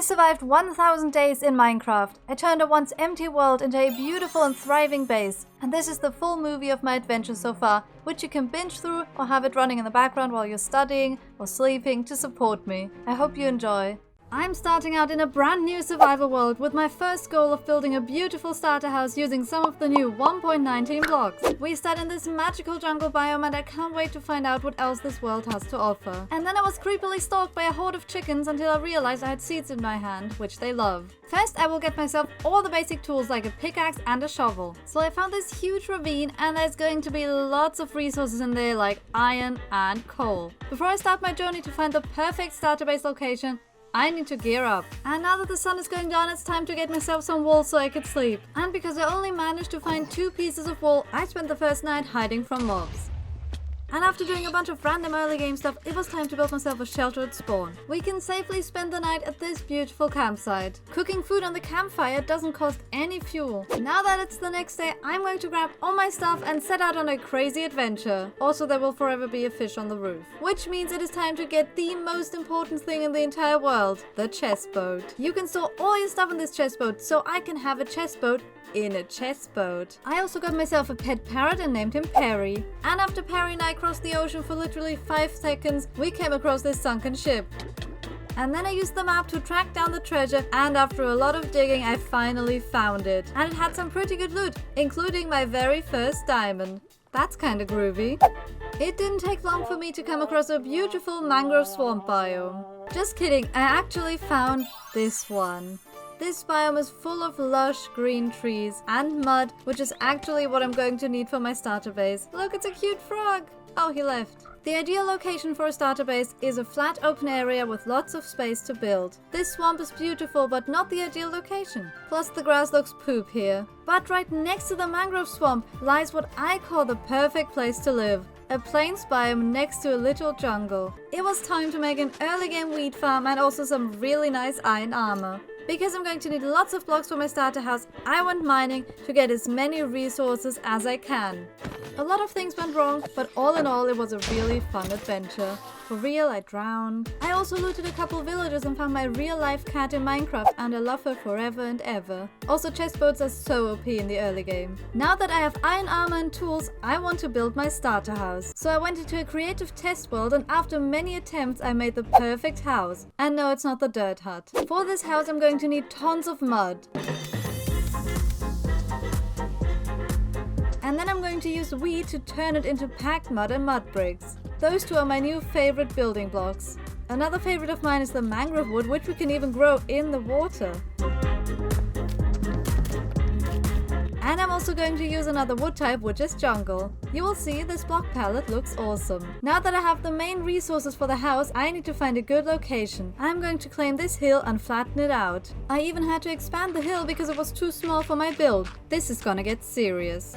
survived 1000 days in Minecraft. I turned a once empty world into a beautiful and thriving base. And this is the full movie of my adventure so far, which you can binge through or have it running in the background while you're studying or sleeping to support me. I hope you enjoy. I'm starting out in a brand new survival world with my first goal of building a beautiful starter house using some of the new 1.19 blocks. We start in this magical jungle biome and I can't wait to find out what else this world has to offer. And then I was creepily stalked by a horde of chickens until I realized I had seeds in my hand, which they love. First I will get myself all the basic tools like a pickaxe and a shovel. So I found this huge ravine and there's going to be lots of resources in there like iron and coal. Before I start my journey to find the perfect starter base location, I need to gear up. And now that the sun is going down, it's time to get myself some wool so I could sleep. And because I only managed to find 2 pieces of wool, I spent the first night hiding from mobs. And after doing a bunch of random early game stuff, it was time to build myself a shelter at spawn. We can safely spend the night at this beautiful campsite. Cooking food on the campfire doesn't cost any fuel. Now that it's the next day, I'm going to grab all my stuff and set out on a crazy adventure. Also, there will forever be a fish on the roof. Which means it is time to get the most important thing in the entire world, the chest boat. You can store all your stuff in this chest boat, so I can have a chest boat in a chest boat. I also got myself a pet parrot and named him Perry. And after Perry and I crossed the ocean for literally 5 seconds, we came across this sunken ship. And then I used the map to track down the treasure, and after a lot of digging I finally found it. And it had some pretty good loot, including my very first diamond. That's kinda groovy. It didn't take long for me to come across a beautiful mangrove swamp biome. Just kidding, I actually found this one. This biome is full of lush green trees and mud, which is actually what I'm going to need for my starter base. Look, it's a cute frog! Oh, he left. The ideal location for a starter base is a flat open area with lots of space to build. This swamp is beautiful, but not the ideal location. Plus the grass looks poop here. But right next to the mangrove swamp lies what I call the perfect place to live. A plains biome next to a little jungle. It was time to make an early game wheat farm and also some really nice iron armor. Because I'm going to need lots of blocks for my starter house, I went mining to get as many resources as I can. A lot of things went wrong, but all in all it was a really fun adventure. For real, I drowned. I also looted a couple villages and found my real life cat in Minecraft and I love her forever and ever. Also, chest boats are so OP in the early game. Now that I have iron armor and tools, I want to build my starter house. So I went into a creative test world and after many attempts I made the perfect house. And no, it's not the dirt hut. For this house I'm going to need tons of mud. And then I'm going to use wheat to turn it into packed mud and mud bricks. Those 2 are my new favorite building blocks. Another favorite of mine is the mangrove wood, which we can even grow in the water. And I'm also going to use another wood type, which is jungle. You will see this block palette looks awesome. Now that I have the main resources for the house, I need to find a good location. I'm going to claim this hill and flatten it out. I even had to expand the hill because it was too small for my build. This is gonna get serious.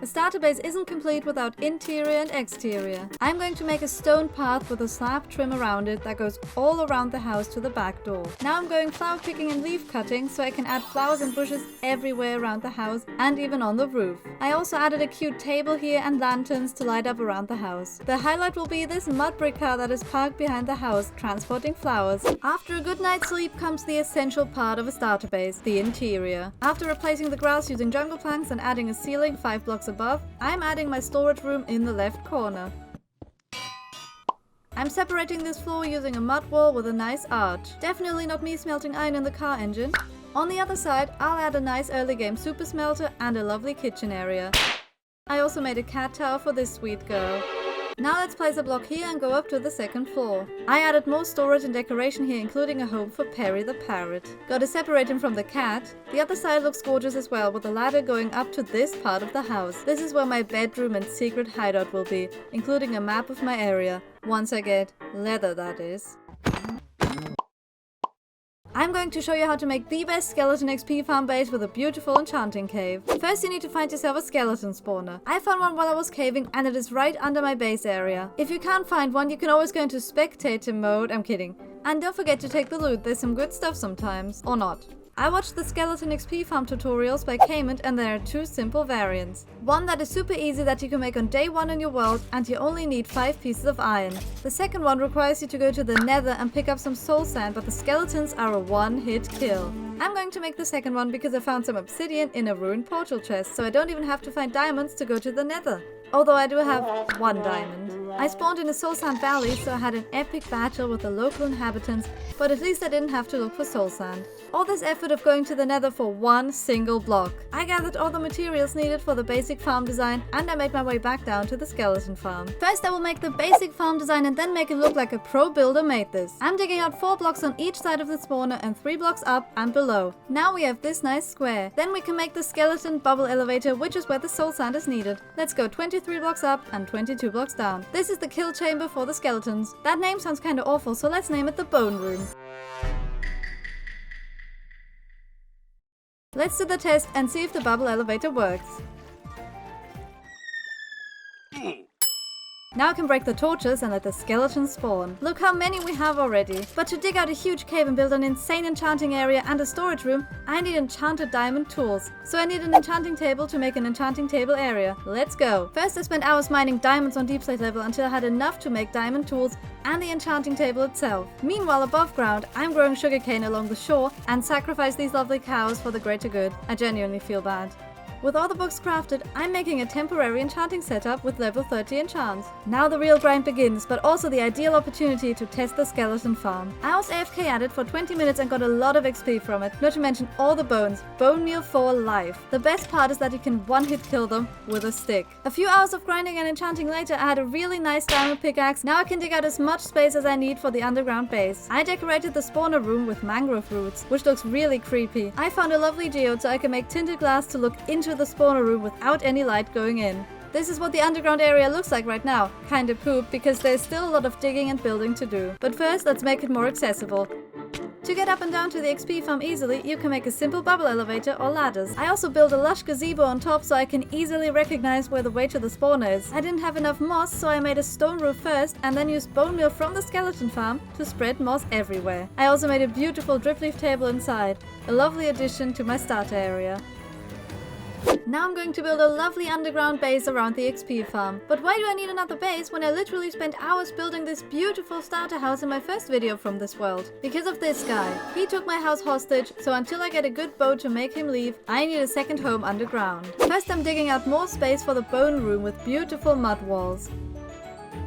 The starter base isn't complete without interior and exterior. I'm going to make a stone path with a slab trim around it that goes all around the house to the back door. Now I'm going flower picking and leaf cutting so I can add flowers and bushes everywhere around the house and even on the roof. I also added a cute table here and lanterns to light up around the house. The highlight will be this mud brick car that is parked behind the house transporting flowers. After a good night's sleep comes the essential part of a starter base, the interior. After replacing the grass using jungle planks and adding a ceiling 5 blocks above, I'm adding my storage room in the left corner. I'm separating this floor using a mud wall with a nice arch. Definitely not me smelting iron in the car engine. On the other side, I'll add a nice early game super smelter and a lovely kitchen area. I also made a cat tower for this sweet girl. Now let's place a block here and go up to the second floor. I added more storage and decoration here, including a home for Perry the parrot. Gotta separate him from the cat. The other side looks gorgeous as well, with a ladder going up to this part of the house. This is where my bedroom and secret hideout will be, including a map of my area. Once I get leather, that is. I'm going to show you how to make the best skeleton XP farm base with a beautiful enchanting cave. First, you need to find yourself a skeleton spawner. I found one while I was caving and it is right under my base area. If you can't find one, you can always go into spectator mode. I'm kidding. And don't forget to take the loot, there's some good stuff sometimes. Or not. I watched the Skeleton XP farm tutorials by Cayman and there are two simple variants. One that is super easy that you can make on day 1 in your world and you only need 5 pieces of iron. The second one requires you to go to the nether and pick up some soul sand, but the skeletons are a one-hit kill. I'm going to make the second one because I found some obsidian in a ruined portal chest, so I don't even have to find diamonds to go to the nether. Although I do have 1 diamond. I spawned in a soul sand valley, so I had an epic battle with the local inhabitants, but at least I didn't have to look for soul sand. All this effort of going to the nether for 1 single block. I gathered all the materials needed for the basic farm design and I made my way back down to the skeleton farm. First I will make the basic farm design and then make it look like a pro builder made this. I'm digging out 4 blocks on each side of the spawner and 3 blocks up and below. Now we have this nice square. Then we can make the skeleton bubble elevator, which is where the soul sand is needed. Let's go 23 blocks up and 22 blocks down. This is the kill chamber for the skeletons. That name sounds kinda awful, so let's name it the bone room. Let's do the test and see if the bubble elevator works. Now I can break the torches and let the skeletons spawn. Look how many we have already. But to dig out a huge cave and build an insane enchanting area and a storage room, I need enchanted diamond tools. So I need an enchanting table to make an enchanting table area. Let's go. First I spent hours mining diamonds on deep slate level until I had enough to make diamond tools and the enchanting table itself. Meanwhile above ground, I'm growing sugarcane along the shore and sacrifice these lovely cows for the greater good. I genuinely feel bad. With all the books crafted, I'm making a temporary enchanting setup with level 30 enchants. Now the real grind begins, but also the ideal opportunity to test the skeleton farm. I was AFK at it for 20 minutes and got a lot of XP from it, not to mention all the bones. Bone meal for life. The best part is that you can one-hit kill them with a stick. A few hours of grinding and enchanting later, I had a really nice diamond pickaxe. Now I can dig out as much space as I need for the underground base. I decorated the spawner room with mangrove roots, which looks really creepy. I found a lovely geode so I can make tinted glass to look into the spawner room without any light going in. This is what the underground area looks like right now. Kinda poop because there's still a lot of digging and building to do. But first, let's make it more accessible. To get up and down to the XP farm easily, you can make a simple bubble elevator or ladders. I also built a lush gazebo on top so I can easily recognize where the way to the spawner is. I didn't have enough moss, so I made a stone roof first and then used bone meal from the skeleton farm to spread moss everywhere. I also made a beautiful drip leaf table inside, a lovely addition to my starter area. Now I'm going to build a lovely underground base around the XP farm. But why do I need another base when I literally spent hours building this beautiful starter house in my first video from this world? Because of this guy. He took my house hostage, so until I get a good boat to make him leave, I need a second home underground. First I'm digging out more space for the bone room with beautiful mud walls.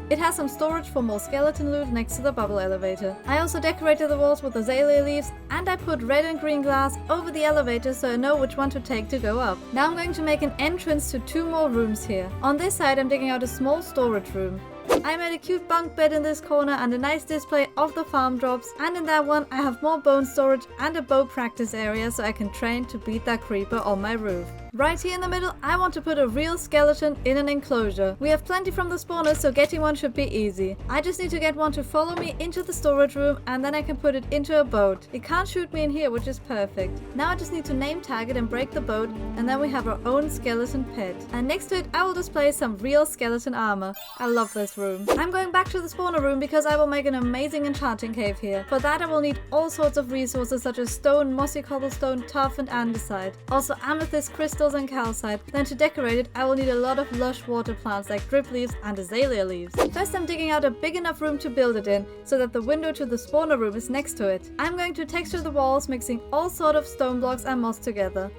It has some storage for more skeleton loot next to the bubble elevator. I also decorated the walls with azalea leaves and I put red and green glass over the elevator so I know which one to take to go up. Now I'm going to make an entrance to 2 more rooms here. On this side I'm digging out a small storage room. I made a cute bunk bed in this corner and a nice display of the farm drops, and in that one I have more bone storage and a bow practice area so I can train to beat that creeper on my roof. Right here in the middle I want to put a real skeleton in an enclosure. We have plenty from the spawner, so getting one should be easy. I just need to get one to follow me into the storage room and then I can put it into a boat. It can't shoot me in here, which is perfect. Now I just need to name tag it and break the boat, and then we have our own skeleton pet. And next to it I will display some real skeleton armor. I love this room. I'm going back to the spawner room because I will make an amazing enchanting cave here. For that I will need all sorts of resources such as stone, mossy cobblestone, tuff and andesite. Also amethyst crystals and calcite. Then to decorate it I will need a lot of lush water plants like drip leaves and azalea leaves. First I'm digging out a big enough room to build it in so that the window to the spawner room is next to it. I'm going to texture the walls mixing all sort of stone blocks and moss together.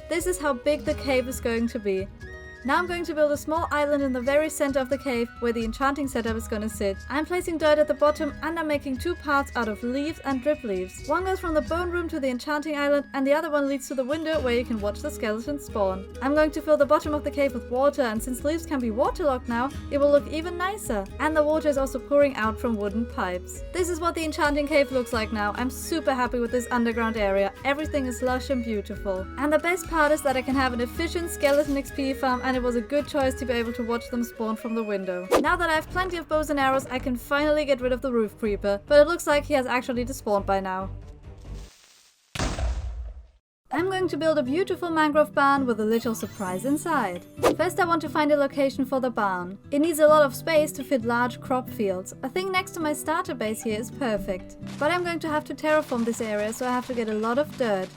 This is how big the cave is going to be. Now I'm going to build a small island in the very center of the cave where the enchanting setup is going to sit. I'm placing dirt at the bottom and I'm making 2 paths out of leaves and drip leaves. One goes from the bone room to the enchanting island and the other one leads to the window where you can watch the skeletons spawn. I'm going to fill the bottom of the cave with water, and since leaves can be waterlogged now, it will look even nicer. And the water is also pouring out from wooden pipes. This is what the enchanting cave looks like now. I'm super happy with this underground area. Everything is lush and beautiful. And the best part is that I can have an efficient skeleton XP farm, and it was a good choice to be able to watch them spawn from the window. Now that I have plenty of bows and arrows, I can finally get rid of the roof creeper, but it looks like he has actually despawned by now. I'm going to build a beautiful mangrove barn with a little surprise inside. First I want to find a location for the barn. It needs a lot of space to fit large crop fields. I think next to my starter base here is perfect. But I'm going to have to terraform this area, so I have to get a lot of dirt.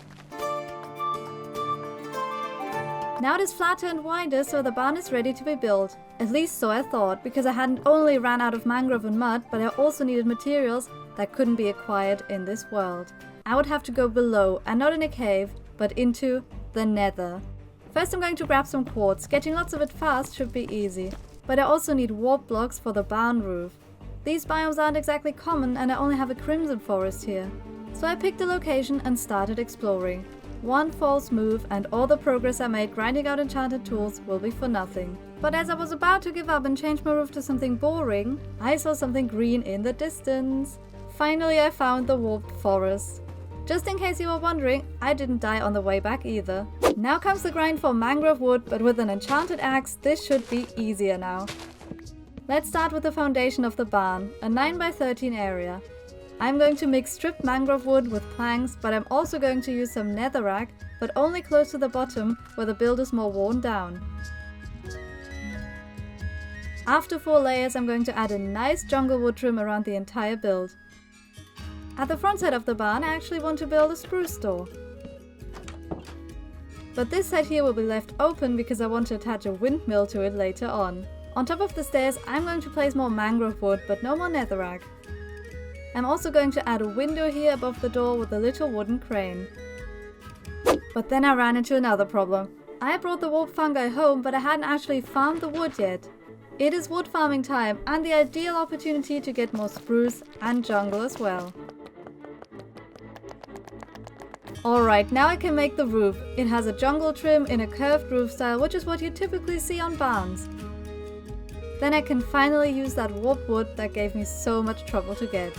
Now it is flatter and wider, so the barn is ready to be built. At least so I thought, because I hadn't only ran out of mangrove and mud, but I also needed materials that couldn't be acquired in this world. I would have to go below, and not in a cave, but into the nether. First I'm going to grab some quartz. Getting lots of it fast should be easy. But I also need warp blocks for the barn roof. These biomes aren't exactly common, and I only have a crimson forest here. So I picked a location and started exploring. One false move and all the progress I made grinding out enchanted tools will be for nothing. But as I was about to give up and change my roof to something boring, I saw something green in the distance. Finally I found the warped forest. Just in case you were wondering, I didn't die on the way back either. Now comes the grind for mangrove wood, but with an enchanted axe this should be easier now. Let's start with the foundation of the barn, a 9x13 area. I'm going to mix stripped mangrove wood with planks, but I'm also going to use some netherrack, but only close to the bottom where the build is more worn down. After 4 layers I'm going to add a nice jungle wood trim around the entire build. At the front side of the barn I actually want to build a spruce store. But this side here will be left open because I want to attach a windmill to it later on. On top of the stairs I'm going to place more mangrove wood, but no more netherrack. I'm also going to add a window here above the door with a little wooden crane. But then I ran into another problem. I brought the warp fungi home, but I hadn't actually farmed the wood yet. It is wood farming time and the ideal opportunity to get more spruce and jungle as well. Alright, now I can make the roof. It has a jungle trim in a curved roof style, which is what you typically see on barns. Then I can finally use that warp wood that gave me so much trouble to get.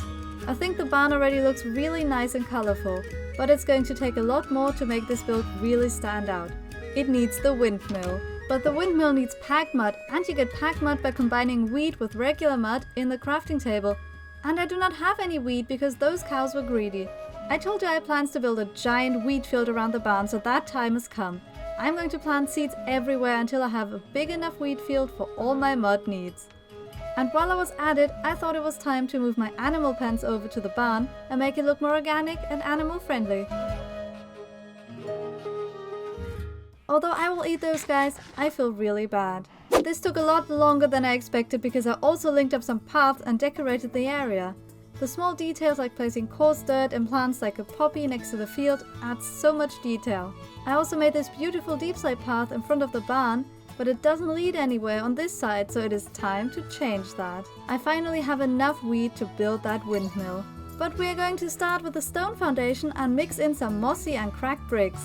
I think the barn already looks really nice and colorful, but it's going to take a lot more to make this build really stand out. It needs the windmill. But the windmill needs packed mud, and you get packed mud by combining wheat with regular mud in the crafting table. And I do not have any wheat because those cows were greedy. I told you I had plans to build a giant wheat field around the barn, so that time has come. I'm going to plant seeds everywhere until I have a big enough wheat field for all my mud needs. And while I was at it, I thought it was time to move my animal pens over to the barn and make it look more organic and animal friendly. Although I will eat those guys, I feel really bad. This took a lot longer than I expected because I also linked up some paths and decorated the area. The small details like placing coarse dirt and plants like a poppy next to the field adds so much detail. I also made this beautiful deep slide path in front of the barn, but it doesn't lead anywhere on this side, so it is time to change that. I finally have enough wheat to build that windmill. But we are going to start with a stone foundation and mix in some mossy and cracked bricks.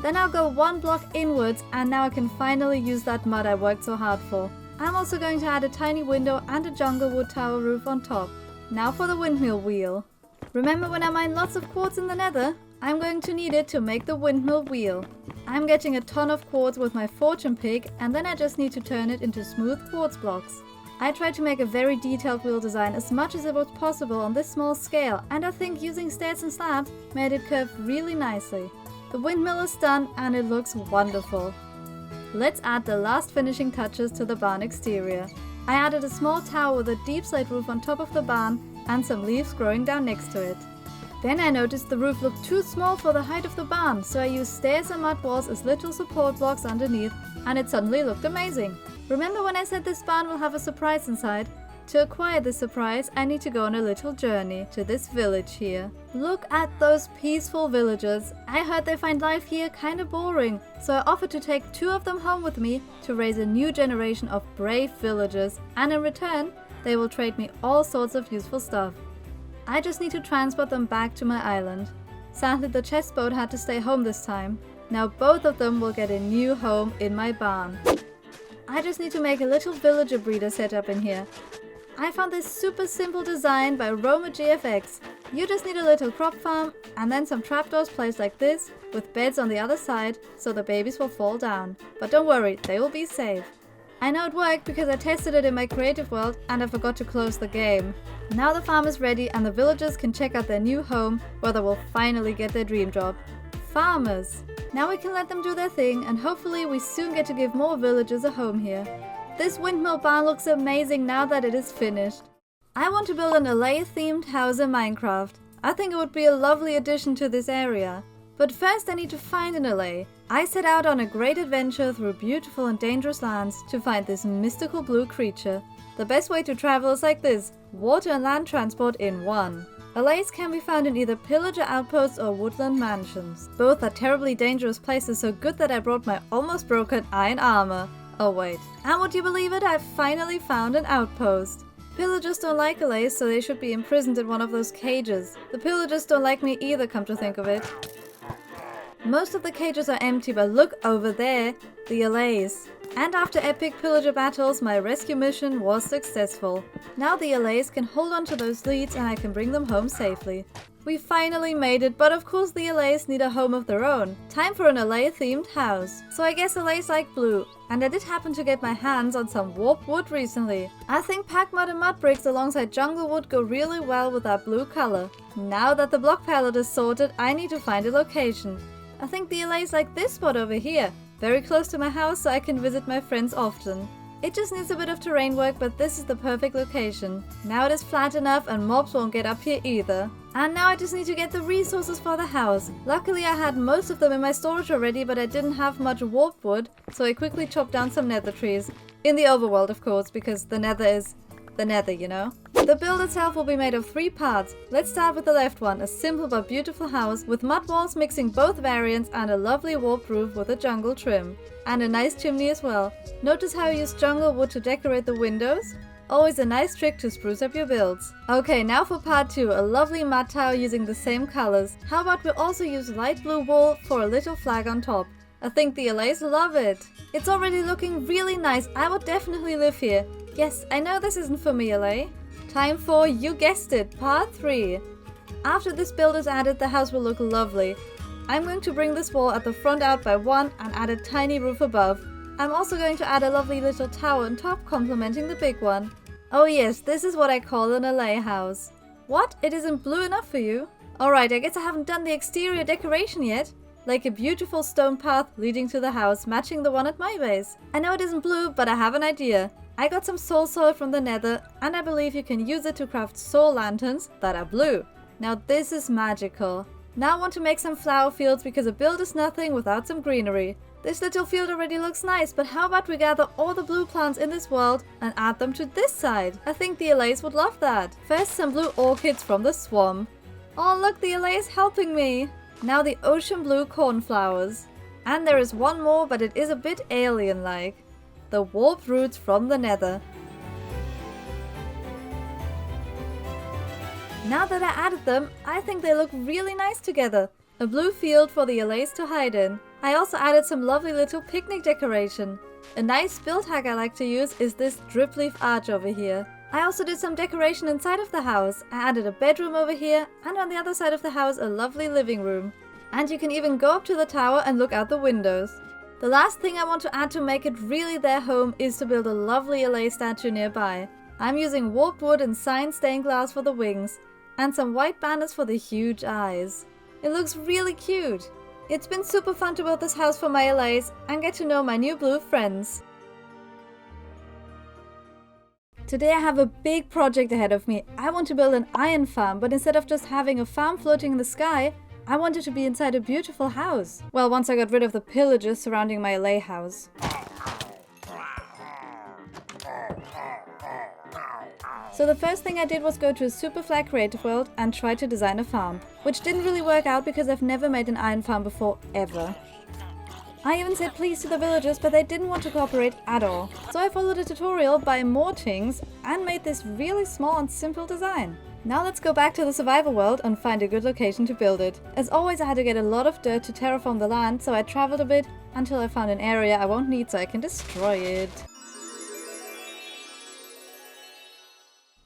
Then I'll go 1 block inwards, and now I can finally use that mud I worked so hard for. I'm also going to add a tiny window and a jungle wood tower roof on top. Now for the windmill wheel. Remember when I mined lots of quartz in the nether? I'm going to need it to make the windmill wheel. I'm getting a ton of quartz with my fortune pick, and then I just need to turn it into smooth quartz blocks. I tried to make a very detailed wheel design as much as it was possible on this small scale, and I think using stairs and slabs made it curve really nicely. The windmill is done and it looks wonderful. Let's add the last finishing touches to the barn exterior. I added a small tower with a deep slate roof on top of the barn and some leaves growing down next to it. Then I noticed the roof looked too small for the height of the barn, so I used stairs and mud walls as little support blocks underneath, and it suddenly looked amazing. Remember when I said this barn will have a surprise inside? To acquire this surprise, I need to go on a little journey to this village here. Look at those peaceful villagers. I heard they find life here kinda boring, so I offered to take 2 of them home with me to raise a new generation of brave villagers, and in return, they will trade me all sorts of useful stuff. I just need to transport them back to my island. Sadly, the chest boat had to stay home this time. Now both of them will get a new home in my barn. I just need to make a little villager breeder setup in here. I found this super simple design by Roma GFX. You just need a little crop farm and then some trapdoors placed like this with beds on the other side so the babies will fall down. But don't worry, they will be safe. I know it worked because I tested it in my creative world and I forgot to close the game. Now the farm is ready and the villagers can check out their new home where they will finally get their dream job. Farmers! Now we can let them do their thing and hopefully we soon get to give more villagers a home here. This windmill barn looks amazing now that it is finished. I want to build an LA themed house in Minecraft. I think it would be a lovely addition to this area. But first I need to find an LA. I set out on a great adventure through beautiful and dangerous lands to find this mystical blue creature. The best way to travel is like this, water and land transport in one. LAs can be found in either pillager outposts or woodland mansions. Both are terribly dangerous places, so good that I brought my almost broken iron armor. Oh wait, and would you believe it, I finally found an outpost. Pillagers don't like LAs, so they should be imprisoned in one of those cages. The pillagers don't like me either, come to think of it. Most of the cages are empty, but look over there, the LAs. And after epic pillager battles, my rescue mission was successful. Now the LAs can hold on to those leads and I can bring them home safely. We finally made it, but of course the LAs need a home of their own. Time for an LA themed house. So I guess LAs like blue. And I did happen to get my hands on some warped wood recently. I think pack mud and mud bricks alongside jungle wood go really well with that blue color. Now that the block palette is sorted, I need to find a location. I think the LAs like this spot over here. Very close to my house so I can visit my friends often. It just needs a bit of terrain work, but this is the perfect location. Now it is flat enough and mobs won't get up here either. And now I just need to get the resources for the house. Luckily I had most of them in my storage already, but I didn't have much warped wood, so I quickly chopped down some nether trees. In the overworld of course, because the nether is the nether, you know. The build itself will be made of 3 parts. Let's start with the left one, a simple but beautiful house with mud walls mixing both variants and a lovely warped roof with a jungle trim. And a nice chimney as well. Notice how I used jungle wood to decorate the windows? Always a nice trick to spruce up your builds. Okay, now for part 2, a lovely mud tower using the same colors. How about we also use light blue wool for a little flag on top? I think the LAs love it. It's already looking really nice. I would definitely live here. Yes, I know this isn't for me, LA. Time for, you guessed it, part 3. After this build is added, the house will look lovely. I'm going to bring this wall at the front out by 1 and add a tiny roof above. I'm also going to add a lovely little tower on top complementing the big one. Oh yes, this is what I call an LA house. What? It isn't blue enough for you? Alright, I guess I haven't done the exterior decoration yet. Like a beautiful stone path leading to the house, matching the one at my base. I know it isn't blue, but I have an idea. I got some soul soil from the nether, and I believe you can use it to craft soul lanterns that are blue. Now this is magical. Now I want to make some flower fields because a build is nothing without some greenery. This little field already looks nice, but how about we gather all the blue plants in this world and add them to this side? I think the LAs would love that. First some blue orchids from the swamp. Oh look, the LA is helping me. Now the ocean blue cornflowers. And there is one more, but it is a bit alien-like. The warped roots from the nether. Now that I added them, I think they look really nice together. A blue field for the LAs to hide in. I also added some lovely little picnic decoration. A nice build hack I like to use is this drip leaf arch over here. I also did some decoration inside of the house. I added a bedroom over here and on the other side of the house a lovely living room. And you can even go up to the tower and look out the windows. The last thing I want to add to make it really their home is to build a lovely LA statue nearby. I'm using warped wood and cyan stained glass for the wings and some white banners for the huge eyes. It looks really cute. It's been super fun to build this house for my LAs and get to know my new blue friends. Today I have a big project ahead of me. I want to build an iron farm, but instead of just having a farm floating in the sky, I want it to be inside a beautiful house. Well, once I got rid of the pillagers surrounding my LA house. So the first thing I did was go to a super flat creative world and try to design a farm, which didn't really work out because I've never made an iron farm before, ever. I even said please to the villagers, but they didn't want to cooperate at all. So I followed a tutorial by more things and made this really small and simple design. Now let's go back to the survival world and find a good location to build it. As always, I had to get a lot of dirt to terraform the land, so I traveled a bit until I found an area I won't need so I can destroy it.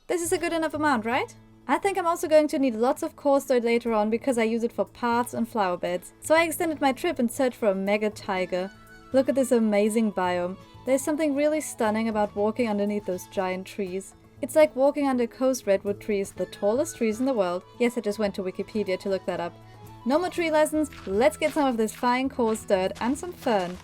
This is a good enough amount, right? I think I'm also going to need lots of coarse dirt later on because I use it for paths and flower beds. So I extended my trip and searched for a mega taiga. Look at this amazing biome. There's something really stunning about walking underneath those giant trees. It's like walking under coast redwood trees, the tallest trees in the world. Yes, I just went to Wikipedia to look that up. No more tree lessons, let's get some of this fine coarse dirt and some fern.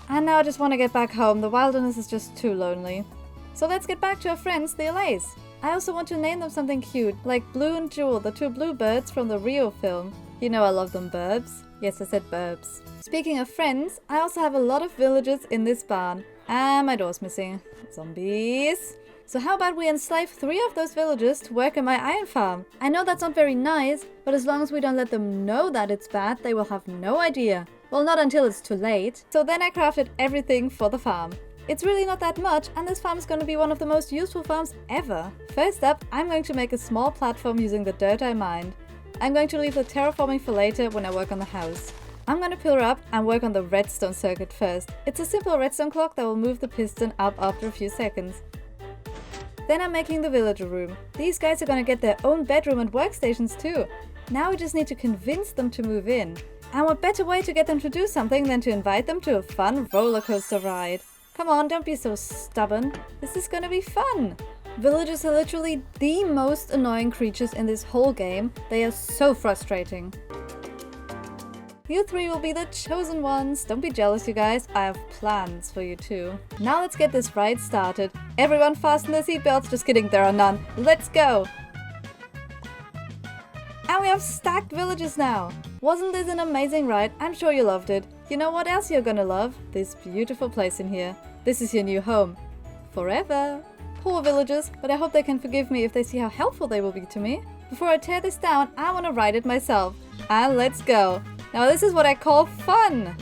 And now I just want to get back home, the wilderness is just too lonely. So let's get back to our friends, the Allays. I also want to name them something cute, like Blue and Jewel, the two blue birds from the Rio film. You know I love them burbs. Yes, I said burbs. Speaking of friends, I also have a lot of villagers in this barn. And my door's missing. Zombies. So how about we enslave 3 of those villagers to work in my iron farm? I know that's not very nice, but as long as we don't let them know that it's bad, they will have no idea. Well, not until it's too late. So then I crafted everything for the farm. It's really not that much, and this farm is going to be one of the most useful farms ever. First up, I'm going to make a small platform using the dirt I mined. I'm going to leave the terraforming for later when I work on the house. I'm going to pillar up and work on the redstone circuit first. It's a simple redstone clock that will move the piston up after a few seconds. Then I'm making the villager room. These guys are going to get their own bedroom and workstations too. Now we just need to convince them to move in. And what better way to get them to do something than to invite them to a fun roller coaster ride. Come on, don't be so stubborn. This is gonna be fun! Villagers are literally the most annoying creatures in this whole game. They are so frustrating. You 3 will be the chosen ones. Don't be jealous, you guys. I have plans for you too. Now let's get this ride started. Everyone fasten their seatbelts. Just kidding, there are none. Let's go! And we have stacked villages now. Wasn't this an amazing ride? I'm sure you loved it. You know what else you're gonna love? This beautiful place in here. This is your new home. Forever. Poor villagers, but I hope they can forgive me if they see how helpful they will be to me. Before I tear this down, I want to ride it myself. And let's go. Now this is what I call fun!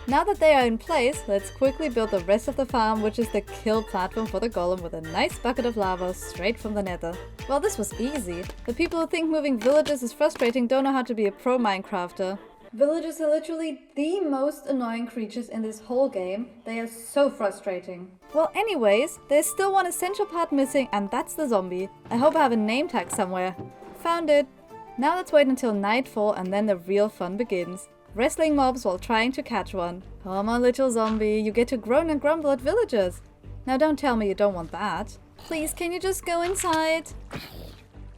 Now that they are in place, let's quickly build the rest of the farm, which is the kill platform for the golem with a nice bucket of lava straight from the nether. Well, this was easy. The people who think moving villages is frustrating don't know how to be a pro Minecrafter. Villagers are literally the most annoying creatures in this whole game. They are so frustrating. Well, anyways, there's still one essential part missing, and that's the zombie. I hope I have a name tag somewhere. Found it! Now let's wait until nightfall and then the real fun begins. Wrestling mobs while trying to catch one. Come on, little zombie, you get to groan and grumble at villagers. Now don't tell me you don't want that. Please, can you just go inside?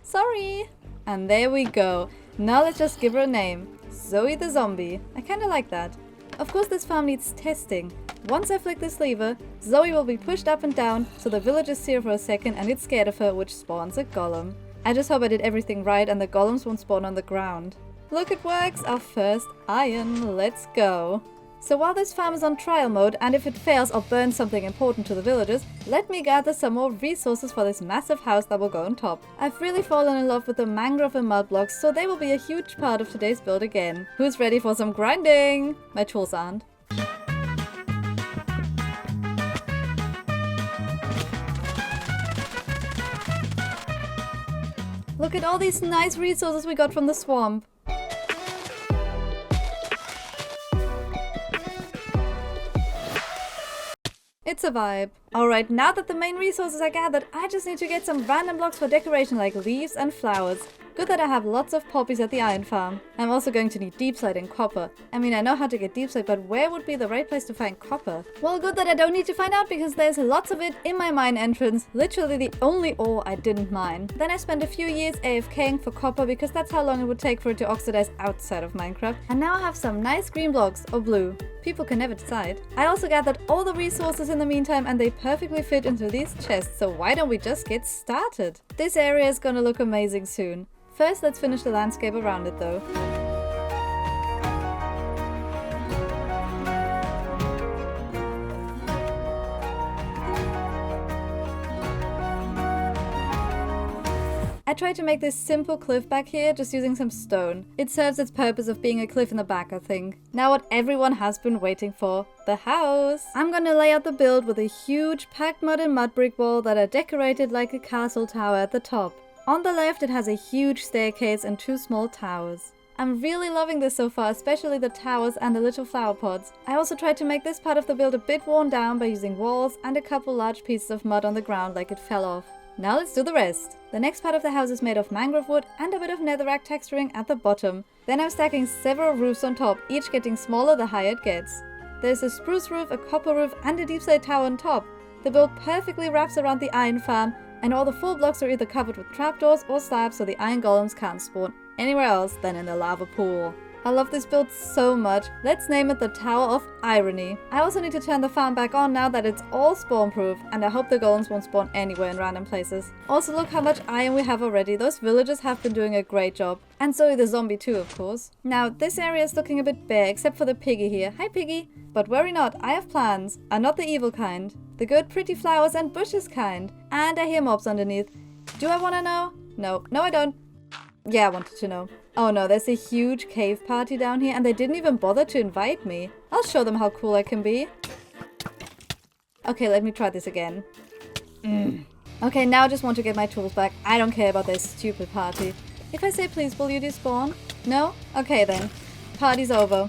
Sorry. And there we go. Now let's just give her a name. Zoe the zombie. I kinda like that. Of course this farm needs testing. Once I flick this lever, Zoe will be pushed up and down, so the villagers see her for a second and get scared of her, which spawns a golem. I just hope I did everything right and the golems won't spawn on the ground. Look, it works! Our first iron. Let's go! So while this farm is on trial mode, and if it fails or burns something important to the villagers, let me gather some more resources for this massive house that will go on top. I've really fallen in love with the mangrove and mud blocks, so they will be a huge part of today's build again. Who's ready for some grinding? My tools aren't. Look at all these nice resources we got from the swamp. It's a vibe. Alright, now that the main resources are gathered, I just need to get some random blocks for decoration like leaves and flowers. Good that I have lots of poppies at the iron farm. I'm also going to need deepslate and copper. I mean, I know how to get deepslate, but where would be the right place to find copper? Well, good that I don't need to find out because there's lots of it in my mine entrance. Literally the only ore I didn't mine. Then I spent a few years AFKing for copper because that's how long it would take for it to oxidize outside of Minecraft. And now I have some nice green blocks, or blue. People can never decide. I also gathered all the resources in the meantime and they perfectly fit into these chests, so why don't we just get started? This area is gonna look amazing soon. First, let's finish the landscape around it though. I tried to make this simple cliff back here just using some stone. It serves its purpose of being a cliff in the back, I think. Now what everyone has been waiting for, the house. I'm gonna lay out the build with a huge packed mud and mud brick wall that are decorated like a castle tower at the top. On the left it has a huge staircase and 2 small towers. I'm really loving this so far, especially the towers and the little flower pots. I also tried to make this part of the build a bit worn down by using walls and a couple large pieces of mud on the ground like it fell off. Now let's do the rest. The next part of the house is made of mangrove wood and a bit of netherrack texturing at the bottom. Then I'm stacking several roofs on top, each getting smaller the higher it gets. There's a spruce roof, a copper roof and a deep slate tower on top. The build perfectly wraps around the iron farm, and all the 4 blocks are either covered with trapdoors or slabs so the iron golems can't spawn anywhere else than in the lava pool. I love this build so much. Let's name it the Tower of Irony. I also need to turn the farm back on now that it's all spawn proof, and I hope the golems won't spawn anywhere in random places. Also look how much iron we have already. Those villagers have been doing a great job. And so the zombie too, of course. Now this area is looking a bit bare except for the piggy here. Hi piggy! But worry not, I have plans. And not the evil kind. The good pretty flowers and bushes kind. And I hear mobs underneath. Do I want to know? No. No I don't. Yeah, I wanted to know. Oh no, there's a huge cave party down here and they didn't even bother to invite me. I'll show them how cool I can be. Okay, let me try this again. Okay, now I just want to get my tools back. I don't care about this stupid party. If I say please, will you despawn? No? Okay then. Party's over.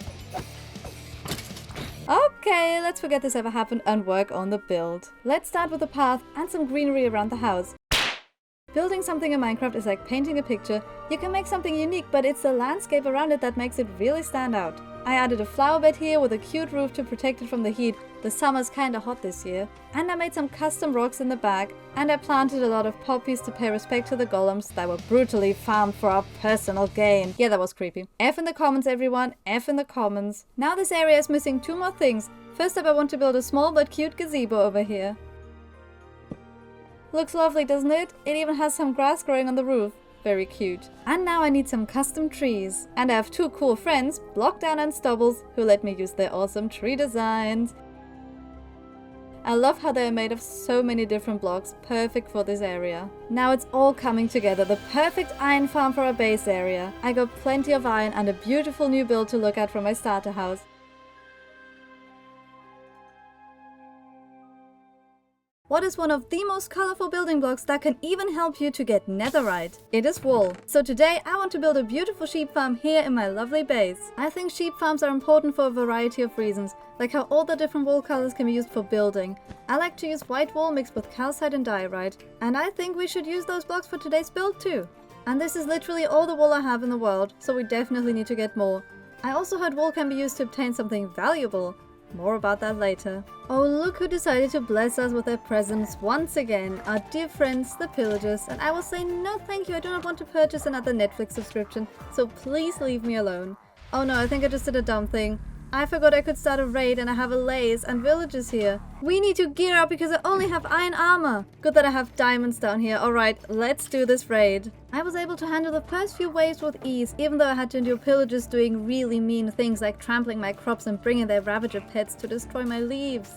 Okay, let's forget this ever happened and work on the build. Let's start with a path and some greenery around the house. Building something in Minecraft is like painting a picture. You can make something unique, but it's the landscape around it that makes it really stand out. I added a flower bed here with a cute roof to protect it from the heat. The summer's kinda hot this year. And I made some custom rocks in the back, and I planted a lot of poppies to pay respect to the golems that were brutally farmed for our personal gain. Yeah, that was creepy. F in the comments, everyone. F in the comments. Now this area is missing 2 more things. First up, I want to build a small but cute gazebo over here. Looks lovely, doesn't it? It even has some grass growing on the roof. Very cute. And now I need some custom trees. And I have 2 cool friends, Blockdown and Stubbles, who let me use their awesome tree designs. I love how they are made of so many different blocks, perfect for this area. Now it's all coming together, the perfect iron farm for our base area. I got plenty of iron and a beautiful new build to look at from my starter house. What is one of the most colorful building blocks that can even help you to get netherite? It is wool. So today I want to build a beautiful sheep farm here in my lovely base. I think sheep farms are important for a variety of reasons, like how all the different wool colors can be used for building. I like to use white wool mixed with calcite and diorite, and I think we should use those blocks for today's build too. And this is literally all the wool I have in the world, so we definitely need to get more. I also heard wool can be used to obtain something valuable. More about that later. Oh, look who decided to bless us with their presence once again, our dear friends, the pillagers, and I will say no thank you, I do not want to purchase another Netflix subscription, so please leave me alone. Oh no, I think I just did a dumb thing. I forgot I could start a raid and I have a lace and villagers here. We need to gear up because I only have iron armor. Good that I have diamonds down here. Alright, let's do this raid. I was able to handle the first few waves with ease, even though I had to endure pillagers doing really mean things like trampling my crops and bringing their ravager pets to destroy my leaves.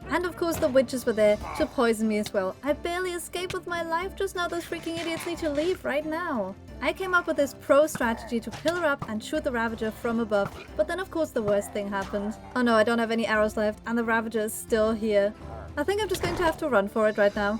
And of course the witches were there to poison me as well. I barely escaped with my life just now. Those freaking idiots need to leave right now. I came up with this pro strategy to pillar up and shoot the ravager from above, but then of course the worst thing happened. Oh no, I don't have any arrows left and the ravager is still here. I think I'm just going to have to run for it right now.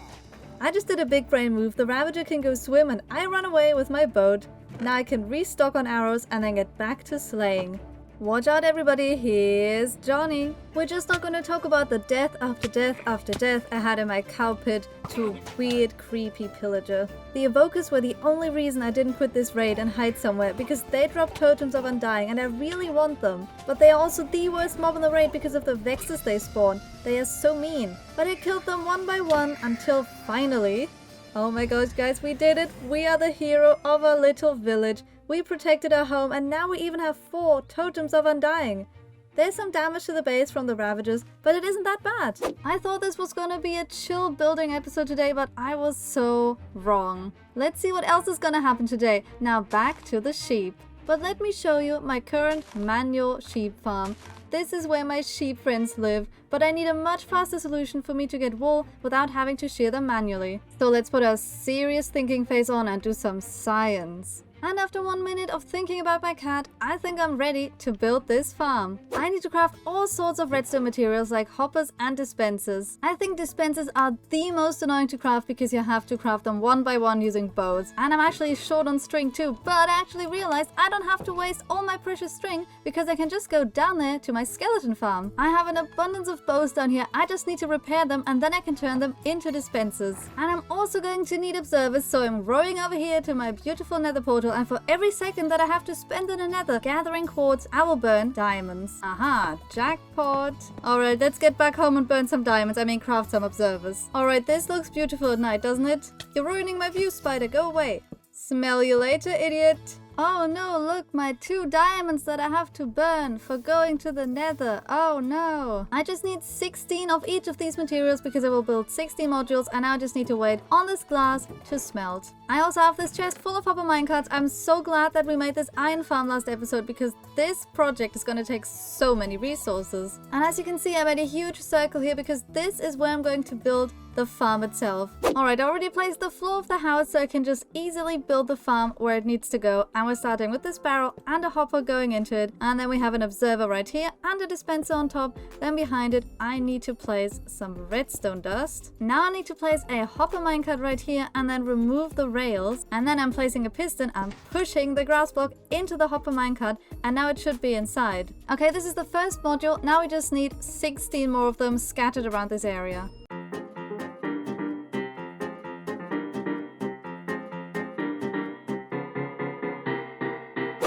I just did a big brain move. The ravager can go swim and I run away with my boat. Now I can restock on arrows and then get back to slaying. Watch out everybody, here's Johnny. We're just not gonna talk about the death after death after death I had in my cow pit to a weird creepy pillager. The evokers were the only reason I didn't quit this raid and hide somewhere, because they drop totems of undying and I really want them. But they are also the worst mob in the raid because of the vexes they spawn. They are so mean. But I killed them one by one until finally... Oh my gosh guys, we did it! We are the hero of our little village. We protected our home and now we even have 4 totems of undying. There's some damage to the base from the ravagers, but it isn't that bad. I thought this was gonna be a chill building episode today, but I was so wrong. Let's see what else is gonna happen today. Now back to the sheep. But let me show you my current manual sheep farm. This is where my sheep friends live, but I need a much faster solution for me to get wool without having to shear them manually. So let's put a serious thinking face on and do some science. And after 1 minute of thinking about my cat, I think I'm ready to build this farm. I need to craft all sorts of redstone materials like hoppers and dispensers. I think dispensers are the most annoying to craft because you have to craft them one by one using bows. And I'm actually short on string too, but I actually realized I don't have to waste all my precious string because I can just go down there to my skeleton farm. I have an abundance of bows down here, I just need to repair them and then I can turn them into dispensers. And I'm also going to need observers, so I'm rowing over here to my beautiful nether portal, and for every second that I have to spend in a nether gathering quartz, I will burn diamonds. Aha, jackpot. Alright, let's get back home and burn some diamonds, craft some observers. Alright, this looks beautiful at night, doesn't it? You're ruining my view, spider, go away. Smell you later, idiot. Oh no, look, my 2 diamonds that I have to burn for going to the nether. Oh no. I just need 16 of each of these materials because I will build 16 modules, and now I just need to wait on this glass to smelt. I also have this chest full of hopper minecarts. I'm so glad that we made this iron farm last episode because this project is going to take so many resources. And as you can see, I made a huge circle here because this is where I'm going to build the farm itself. Alright, I already placed the floor of the house so I can just easily build the farm where it needs to go. And we're starting with this barrel and a hopper going into it. And then we have an observer right here and a dispenser on top. Then behind it, I need to place some redstone dust. Now I need to place a hopper minecart right here and then remove the rails. And then I'm placing a piston and pushing the grass block into the hopper minecart. And now it should be inside. Okay, this is the first module. Now we just need 16 more of them scattered around this area.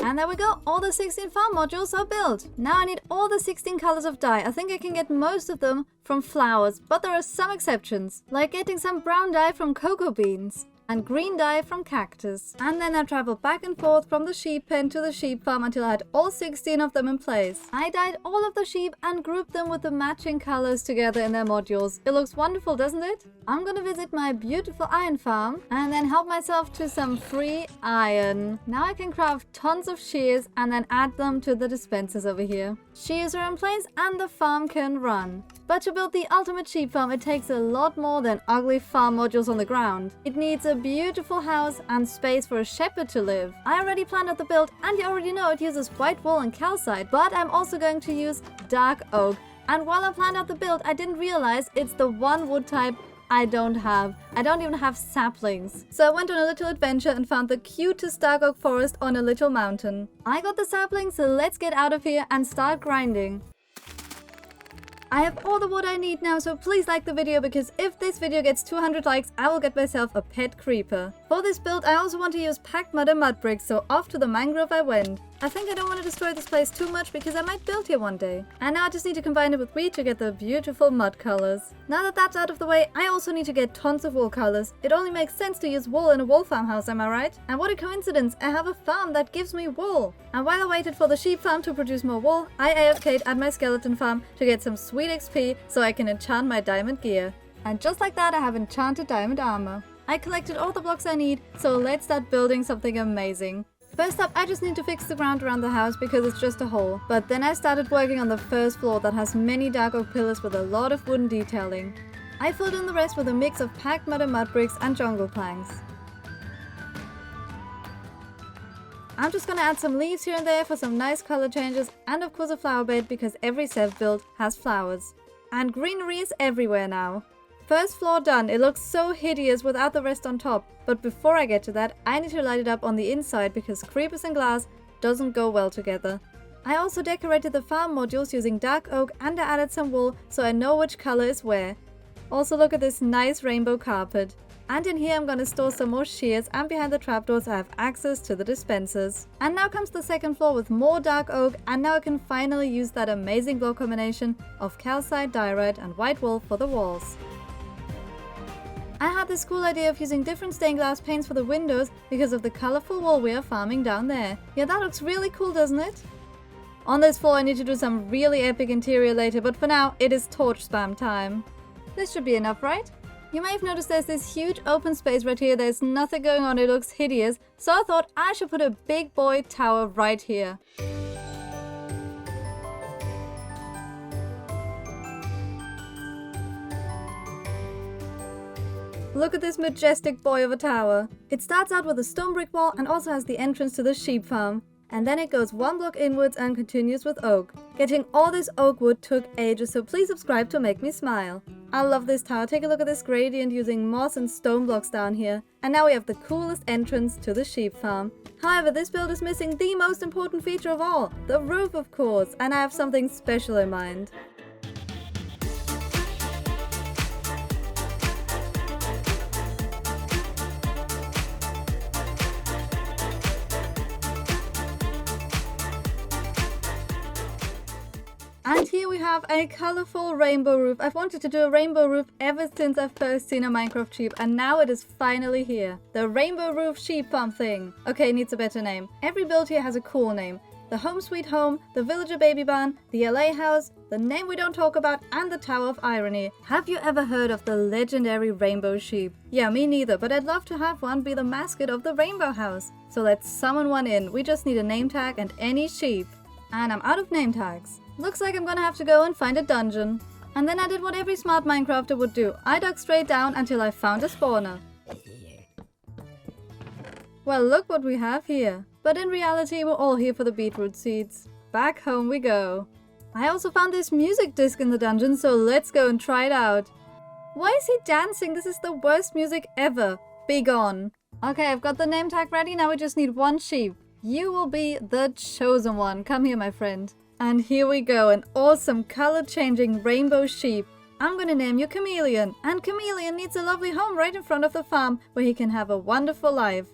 And there we go, all the 16 farm modules are built. Now I need all the 16 colors of dye. I think I can get most of them from flowers, but there are some exceptions, like getting some brown dye from cocoa beans and green dye from cactus. And then I traveled back and forth from the sheep pen to the sheep farm until I had all 16 of them in place. I dyed all of the sheep and grouped them with the matching colors together in their modules. It looks wonderful, doesn't it? I'm gonna visit my beautiful iron farm and then help myself to some free iron. Now I can craft tons of shears and then add them to the dispensers over here. Shears are in place and the farm can run. But to build the ultimate sheep farm, it takes a lot more than ugly farm modules on the ground. It needs a beautiful house and space for a shepherd to live. I already planned out the build, and you already know it uses white wool and calcite, but I'm also going to use dark oak. And while I planned out the build, I didn't realize it's the one wood type I don't have. I don't even have saplings. So I went on a little adventure and found the cutest dark oak forest on a little mountain. I got the saplings, so let's get out of here and start grinding. I have all the wood I need now, so please like the video because if this video gets 200 likes, I will get myself a pet creeper. For this build, I also want to use packed mud and mud bricks, so off to the mangrove I went. I think I don't want to destroy this place too much because I might build here one day. And now I just need to combine it with wheat to get the beautiful mud colors. Now that that's out of the way, I also need to get tons of wool colors. It only makes sense to use wool in a wool farmhouse, am I right? And what a coincidence, I have a farm that gives me wool. And while I waited for the sheep farm to produce more wool, I AFK'd at my skeleton farm to get some sweet XP so I can enchant my diamond gear. And just like that, I have enchanted diamond armor. I collected all the blocks I need, so let's start building something amazing. First up, I just need to fix the ground around the house because it's just a hole. But then I started working on the first floor that has many dark oak pillars with a lot of wooden detailing. I filled in the rest with a mix of packed mud and mud bricks and jungle planks. I'm just gonna add some leaves here and there for some nice color changes, and of course a flower bed because every Sev build has flowers. And greenery is everywhere now. First floor done, it looks so hideous without the rest on top, but before I get to that, I need to light it up on the inside because creepers and glass doesn't go well together. I also decorated the farm modules using dark oak and I added some wool so I know which color is where. Also look at this nice rainbow carpet. And in here I'm gonna store some more shears, and behind the trapdoors I have access to the dispensers. And now comes the second floor with more dark oak, and now I can finally use that amazing block combination of calcite, diorite and white wool for the walls. I had this cool idea of using different stained glass paints for the windows because of the colorful wool we are farming down there. Yeah, that looks really cool, doesn't it? On this floor I need to do some really epic interior later, but for now it is torch spam time. This should be enough, right? You may have noticed there's this huge open space right here. There's nothing going on, it looks hideous. So I thought I should put a big boy tower right here. Look at this majestic boy of a tower. It starts out with a stone brick wall and also has the entrance to the sheep farm. And then it goes one block inwards and continues with oak. Getting all this oak wood took ages, so please subscribe to make me smile. I love this tower. Take a look at this gradient using moss and stone blocks down here. And now we have the coolest entrance to the sheep farm. However, this build is missing the most important feature of all, the roof of course, and I have something special in mind. And here we have a colorful rainbow roof. I've wanted to do a rainbow roof ever since I've first seen a Minecraft sheep, and now it is finally here. The rainbow roof sheep farm thing. Okay, it needs a better name. Every build here has a cool name. The home sweet home, the villager baby barn, the LA house, the name we don't talk about, and the Tower of Irony. Have you ever heard of the legendary rainbow sheep? Yeah, me neither, but I'd love to have one be the mascot of the rainbow house. So let's summon one in. We just need a name tag and any sheep. And I'm out of name tags. Looks like I'm gonna have to go and find a dungeon. And then I did what every smart Minecrafter would do. I dug straight down until I found a spawner. Well, look what we have here. But in reality, we're all here for the beetroot seeds. Back home we go. I also found this music disc in the dungeon, so let's go and try it out. Why is he dancing? This is the worst music ever. Be gone. Okay, I've got the name tag ready. Now we just need one sheep. You will be the chosen one. Come here, my friend. And here we go, an awesome color-changing rainbow sheep. I'm gonna name you Chameleon. And Chameleon needs a lovely home right in front of the farm where he can have a wonderful life.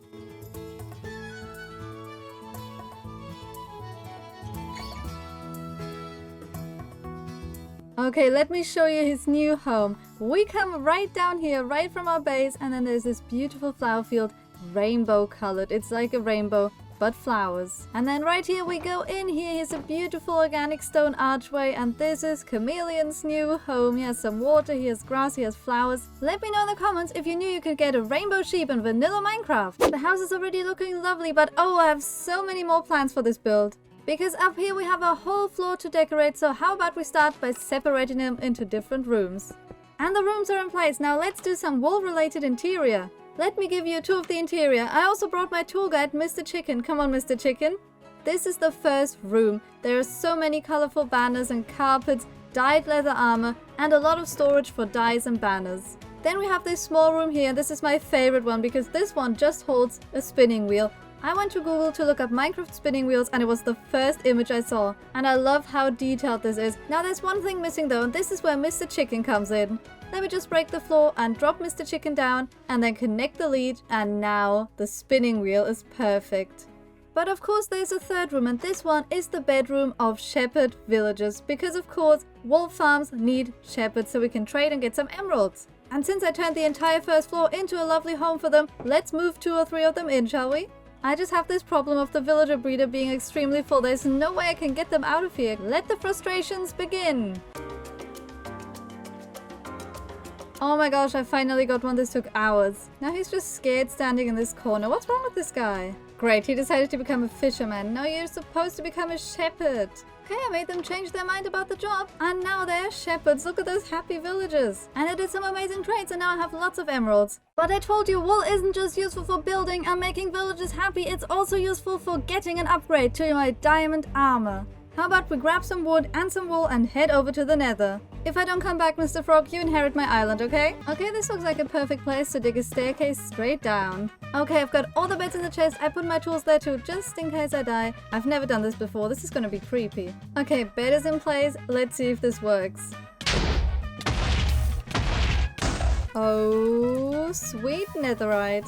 Okay, let me show you his new home. We come right down here, right from our base, and then there's this beautiful flower field, rainbow colored. It's like a rainbow, but flowers. And then right here we go in. Here is a beautiful organic stone archway, and this is Chameleon's new home. He has some water, he has grass, he has flowers. Let me know in the comments if you knew you could get a rainbow sheep in vanilla Minecraft. The house is already looking lovely, but oh, I have so many more plans for this build. Because up here we have a whole floor to decorate, so how about we start by separating them into different rooms. And the rooms are in place. Now let's do some wool-related interior. Let me give you a tour of the interior. I also brought my tour guide, Mr. Chicken. Come on, Mr. Chicken. This is the first room. There are so many colorful banners and carpets, dyed leather armor, and a lot of storage for dyes and banners. Then we have this small room here. This is my favorite one because this one just holds a spinning wheel. I went to Google to look up Minecraft spinning wheels and it was the first image I saw. And I love how detailed this is. Now there's one thing missing though, and this is where Mr. Chicken comes in. Let me just break the floor and drop Mr. Chicken down and then connect the lead, and now the spinning wheel is perfect. But of course there's a third room, and this one is the bedroom of shepherd villagers, because of course wolf farms need shepherds so we can trade and get some emeralds. And since I turned the entire first floor into a lovely home for them, let's move 2 or 3 of them in, shall we? I just have this problem of the villager breeder being extremely full. There's no way I can get them out of here. Let the frustrations begin. Oh my gosh, I finally got one. This took hours. Now he's just scared standing in this corner. What's wrong with this guy? Great, he decided to become a fisherman. No, you're supposed to become a shepherd. Okay, I made them change their mind about the job, and now they're shepherds. Look at those happy villagers. And I did some amazing trades, and now I have lots of emeralds. But I told you, wool isn't just useful for building and making villagers happy, it's also useful for getting an upgrade to my diamond armor. How about we grab some wood and some wool and head over to the nether? If I don't come back, Mr. Frog, you inherit my island, okay? Okay, this looks like a perfect place to dig a staircase straight down. Okay, I've got all the beds in the chest. I put my tools there too, just in case I die. I've never done this before. This is gonna be creepy. Okay, bed is in place. Let's see if this works. Oh, sweet netherite.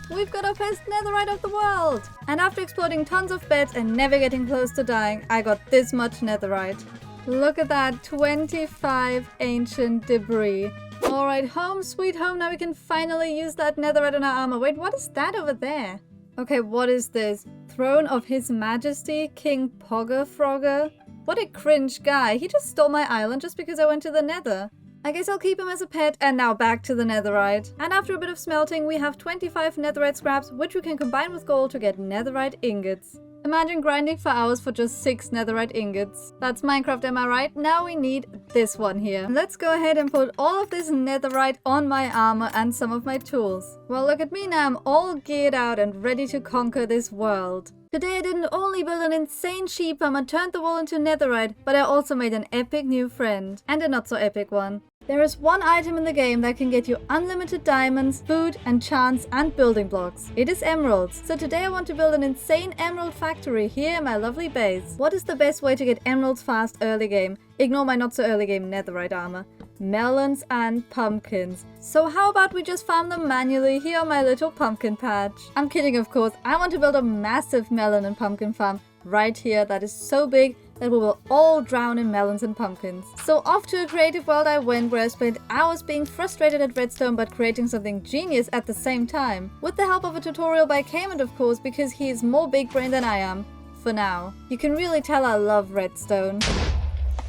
We've got our first netherite of the world! And after exploding tons of beds and never getting close to dying, I got this much netherite. Look at that, 25 ancient debris. Alright, home sweet home, now we can finally use that netherite on our armor. Wait, what is that over there? Okay, what is this? Throne of His Majesty, King Pogger Frogger? What a cringe guy, he just stole my island just because I went to the nether. I guess I'll keep him as a pet, and now back to the netherite. And after a bit of smelting, we have 25 netherite scraps, which we can combine with gold to get netherite ingots. Imagine grinding for hours for just 6 netherite ingots. That's Minecraft, am I right? Now we need this one here. Let's go ahead and put all of this netherite on my armor and some of my tools. Well, look at me now, I'm all geared out and ready to conquer this world. Today I didn't only build an insane sheep farm and turned the wool into netherite, but I also made an epic new friend. And a not so epic one. There is one item in the game that can get you unlimited diamonds, food, enchants, and building blocks. It is emeralds. So today I want to build an insane emerald factory here in my lovely base. What is the best way to get emeralds fast early game? Ignore my not so early game netherite armor. Melons and pumpkins. So how about we just farm them manually here on my little pumpkin patch? I'm kidding, of course. I want to build a massive melon and pumpkin farm right here that is so big that we will all drown in melons and pumpkins. So off to a creative world I went, where I spent hours being frustrated at redstone but creating something genius at the same time. With the help of a tutorial by Cayman, of course, because he is more big brain than I am. For now. You can really tell I love redstone.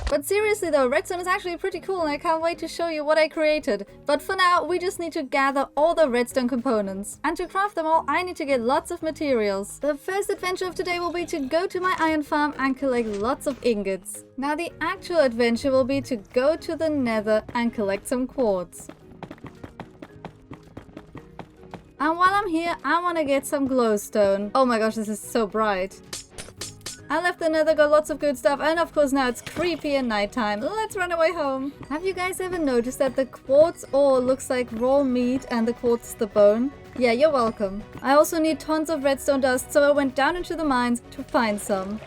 But seriously though, redstone is actually pretty cool and I can't wait to show you what I created. But for now, we just need to gather all the redstone components. And to craft them all, I need to get lots of materials. The first adventure of today will be to go to my iron farm and collect lots of ingots. Now the actual adventure will be to go to the nether and collect some quartz. And while I'm here, I want to get some glowstone. Oh my gosh, this is so bright. I left the nether, got lots of good stuff, and of course now it's creepy and nighttime. Let's run away home. Have you guys ever noticed that the quartz ore looks like raw meat and the quartz is the bone? Yeah, you're welcome. I also need tons of redstone dust, so I went down into the mines to find some.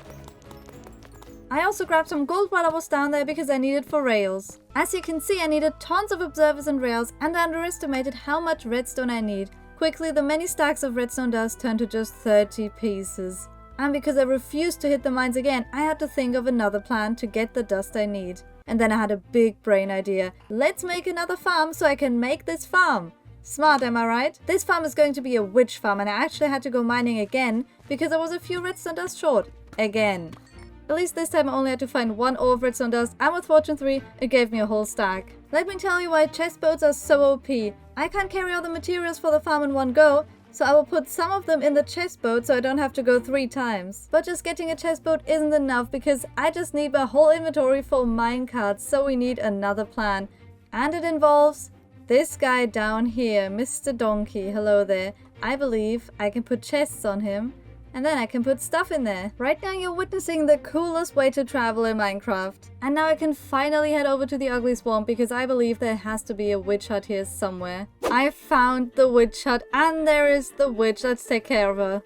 I also grabbed some gold while I was down there because I needed for rails. As you can see, I needed tons of observers and rails, and I underestimated how much redstone I need. Quickly, the many stacks of redstone dust turned to just 30 pieces. And because I refused to hit the mines again, I had to think of another plan to get the dust I need. And then I had a big brain idea. Let's make another farm so I can make this farm. Smart, am I right? This farm is going to be a witch farm, and I actually had to go mining again because I was a few redstone dust short. Again. At least this time I only had to find one ore of redstone dust, and with Fortune 3, it gave me a whole stack. Let me tell you why chest boats are so OP. I can't carry all the materials for the farm in one go, so I will put some of them in the chest boat so I don't have to go 3 times. But just getting a chest boat isn't enough because I just need my whole inventory for minecarts, so we need another plan. And it involves this guy down here, Mr. Donkey. Hello there. I believe I can put chests on him. And then I can put stuff in there. Right now you're witnessing the coolest way to travel in Minecraft. And now I can finally head over to the ugly swamp because I believe there has to be a witch hut here somewhere. I found the witch hut and there is the witch. Let's take care of her.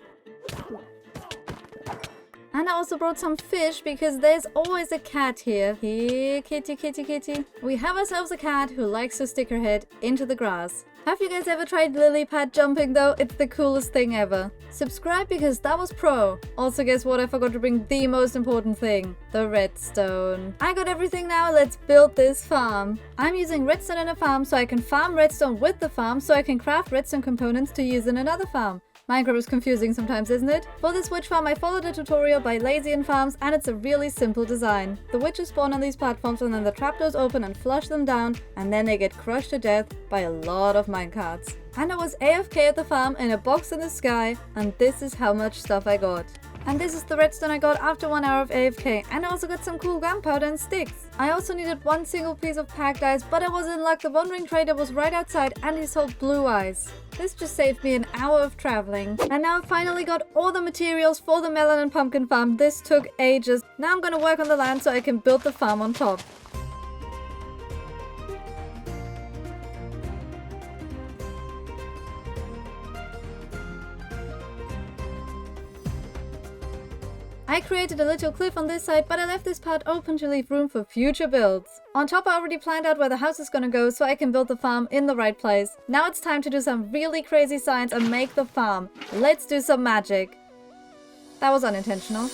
And I also brought some fish because there's always a cat here. Here, kitty, kitty, kitty. We have ourselves a cat who likes to stick her head into the grass. Have you guys ever tried lily pad jumping though? It's the coolest thing ever. Subscribe because that was pro. Also, guess what? I forgot to bring the most important thing. The redstone. I got everything now. Let's build this farm. I'm using redstone in a farm so I can farm redstone with the farm so I can craft redstone components to use in another farm. Minecraft is confusing sometimes, isn't it? For this witch farm, I followed a tutorial by Lazy and Farms, and it's a really simple design. The witches spawn on these platforms and then the trapdoors open and flush them down, and then they get crushed to death by a lot of minecarts. And I was AFK at the farm in a box in the sky, and this is how much stuff I got. And this is the redstone I got after 1 hour of AFK, and I also got some cool gunpowder and sticks. I also needed 1 single piece of packed ice, but I was in luck. The wandering trader was right outside and he sold blue ice. This just saved me an hour of traveling. And now I finally got all the materials for the melon and pumpkin farm. This took ages. Now I'm gonna work on the land so I can build the farm on top. I created a little cliff on this side, but I left this part open to leave room for future builds. On top, I already planned out where the house is gonna go so I can build the farm in the right place. Now it's time to do some really crazy science and make the farm. Let's do some magic. That was unintentional.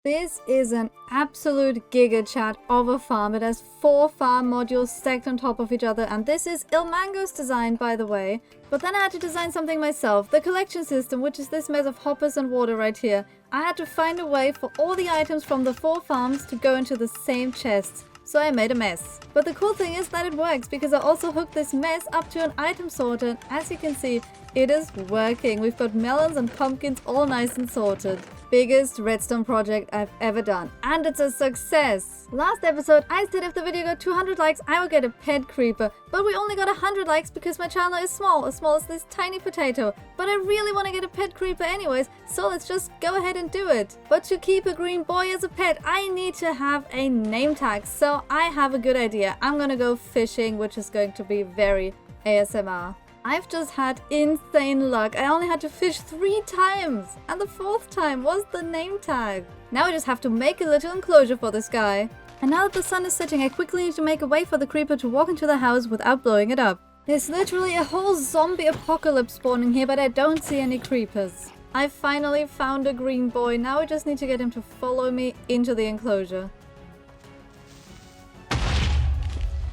This is an absolute giga chat of a farm. It has 4 farm modules stacked on top of each other, and this is Ilmango's design, by the way. But then I had to design something myself. The collection system, which is this mess of hoppers and water right here. I had to find a way for all the items from the 4 farms to go into the same chests. So I made a mess. But the cool thing is that it works, because I also hooked this mess up to an item sorter. And as you can see, it is working. We've got melons and pumpkins all nice and sorted. Biggest redstone project I've ever done. And it's a success! Last episode, I said if the video got 200 likes, I would get a pet creeper. But we only got 100 likes because my channel is small as this tiny potato. But I really want to get a pet creeper anyways, so let's just go ahead and do it. But to keep a green boy as a pet, I need to have a name tag. So I have a good idea. I'm gonna go fishing, which is going to be very ASMR. I've just had insane luck. I only had to fish 3 times, and the 4th time was the name tag. Now I just have to make a little enclosure for this guy. And now that the sun is setting, I quickly need to make a way for the creeper to walk into the house without blowing it up. There's literally a whole zombie apocalypse spawning here, but I don't see any creepers. I finally found a green boy. Now I just need to get him to follow me into the enclosure.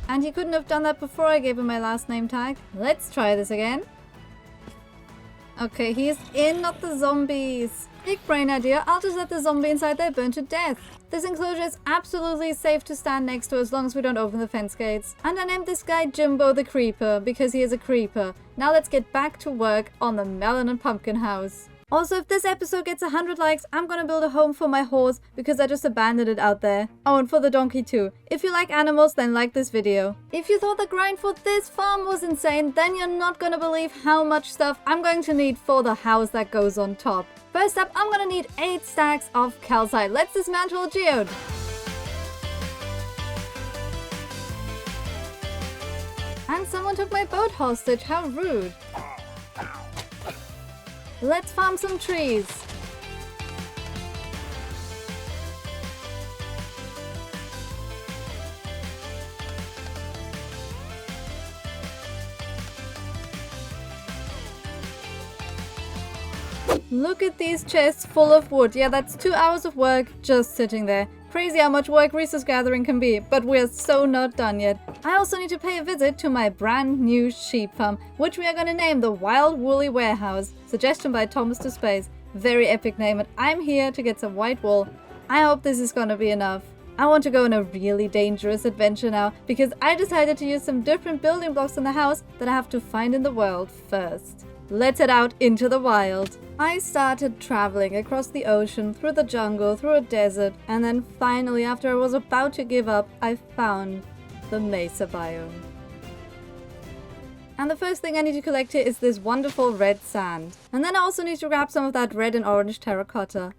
And he couldn't have done that before I gave him my last name tag. Let's try this again. Okay, he's in, not the zombies. Big brain idea. I'll just let the zombie inside there burn to death. This enclosure is absolutely safe to stand next to as long as we don't open the fence gates. And I named this guy Jimbo the Creeper because he is a creeper. Now let's get back to work on the melon and pumpkin house. Also, if this episode gets 100 likes, I'm gonna build a home for my horse because I just abandoned it out there. Oh, and for the donkey too. If you like animals, then like this video. If you thought the grind for this farm was insane, then you're not gonna believe how much stuff I'm going to need for the house that goes on top. First up, I'm gonna need 8 stacks of calcite. Let's dismantle a geode. And someone took my boat hostage, how rude. Let's farm some trees. Look at these chests full of wood. Yeah, that's 2 hours of work just sitting there. Crazy how much work resource gathering can be, but we're so not done yet. I also need to pay a visit to my brand new sheep farm, which we are going to name the Wild Woolly Warehouse. Suggestion by Thomas to Space. Very epic name, and I'm here to get some white wool. I hope this is going to be enough. I want to go on a really dangerous adventure now, because I decided to use some different building blocks in the house that I have to find in the world first. Let's head out into the wild. I started traveling across the ocean, through the jungle, through a desert, and then finally, after I was about to give up, I found the mesa biome. And the first thing I need to collect here is this wonderful red sand. And then I also need to grab some of that red and orange terracotta.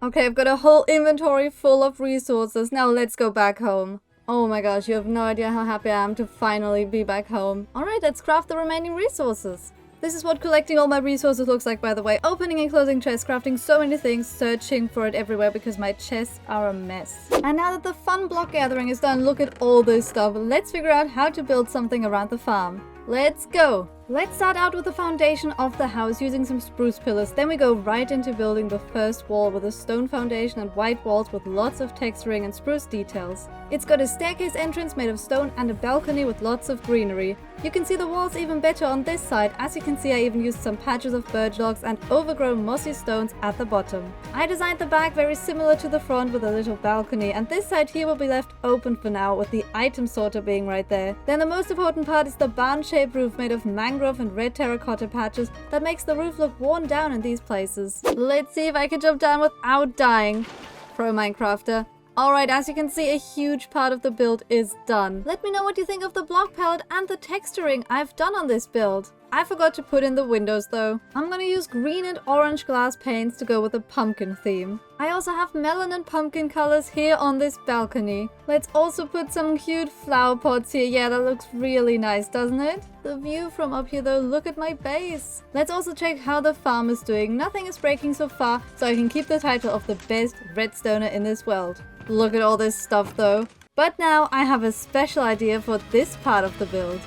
Okay, I've got a whole inventory full of resources. Now let's go back home. Oh my gosh, you have no idea how happy I am to finally be back home. Alright, let's craft the remaining resources. This is what collecting all my resources looks like, by the way. Opening and closing chests, crafting so many things, searching for it everywhere because my chests are a mess. And now that the fun block gathering is done, look at all this stuff. Let's figure out how to build something around the farm. Let's go! Let's start out with the foundation of the house using some spruce pillars. Then we go right into building the first wall with a stone foundation and white walls with lots of texturing and spruce details. It's got a staircase entrance made of stone and a balcony with lots of greenery. You can see the walls even better on this side. As you can see, I even used some patches of birch logs and overgrown mossy stones at the bottom. I designed the back very similar to the front with a little balcony, and this side here will be left open for now with the item sorter being right there. Then the most important part is the barn-shaped roof made of mangrove and red terracotta patches that makes the roof look worn down in these places. Let's see if I can jump down without dying. Pro Minecrafter. Alright, as you can see, a huge part of the build is done. Let me know what you think of the block palette and the texturing I've done on this build. I forgot to put in the windows though. I'm gonna use green and orange glass paints to go with the pumpkin theme. I also have melon and pumpkin colors here on this balcony. Let's also put some cute flower pots here. Yeah, that looks really nice, doesn't it? The view from up here though, look at my base. Let's also check how the farm is doing. Nothing is breaking so far, so I can keep the title of the best redstoner in this world. Look at all this stuff though. But now I have a special idea for this part of the build.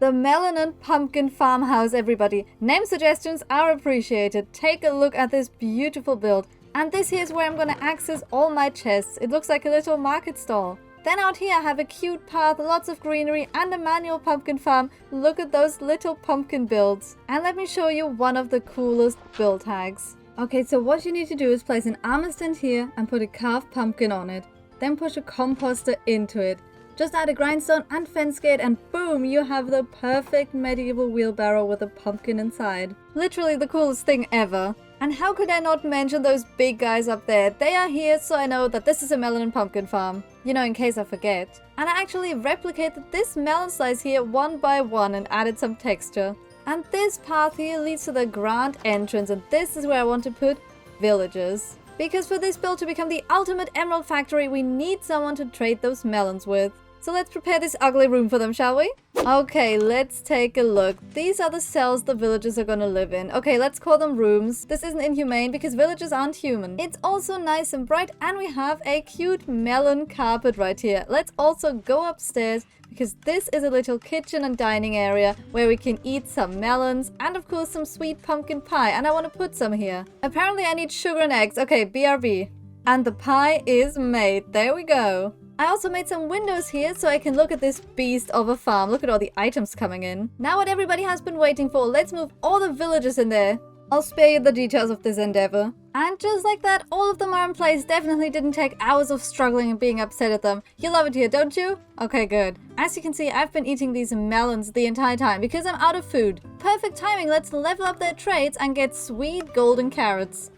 The melon and pumpkin farmhouse, everybody. Name suggestions are appreciated. Take a look at this beautiful build. And this here is where I'm gonna access all my chests. It looks like a little market stall. Then out here I have a cute path, lots of greenery, and a manual pumpkin farm. Look at those little pumpkin builds. And let me show you one of the coolest build hacks. Okay, so what you need to do is place an armor stand here and put a carved pumpkin on it. Then push a composter into it. Just add a grindstone and fence gate and boom, you have the perfect medieval wheelbarrow with a pumpkin inside. Literally the coolest thing ever. And how could I not mention those big guys up there? They are here so I know that this is a melon and pumpkin farm. You know, in case I forget. And I actually replicated this melon slice here one by one and added some texture. And this path here leads to the grand entrance, and this is where I want to put villagers. Because for this build to become the ultimate emerald factory, we need someone to trade those melons with. So let's prepare this ugly room for them, shall we? Okay, let's take a look. These are the cells the villagers are gonna live in. Okay, let's call them rooms. This isn't inhumane because villagers aren't human. It's also nice and bright, and we have a cute melon carpet right here. Let's also go upstairs because this is a little kitchen and dining area where we can eat some melons and of course some sweet pumpkin pie, and I want to put some here. Apparently I need sugar and eggs. Okay, BRB. And the pie is made. There we go. I also made some windows here so I can look at this beast of a farm. Look at all the items coming in. Now what everybody has been waiting for, let's move all the villagers in there. I'll spare you the details of this endeavor. And just like that, all of them are in place. Definitely didn't take hours of struggling and being upset at them. You love it here, don't you? Okay, good. As you can see, I've been eating these melons the entire time because I'm out of food. Perfect timing, let's level up their trades and get sweet golden carrots.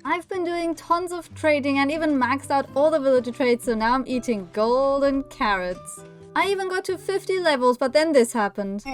I've been doing tons of trading and even maxed out all the villager trades, so now I'm eating golden carrots. I even got to 50 levels, but then this happened.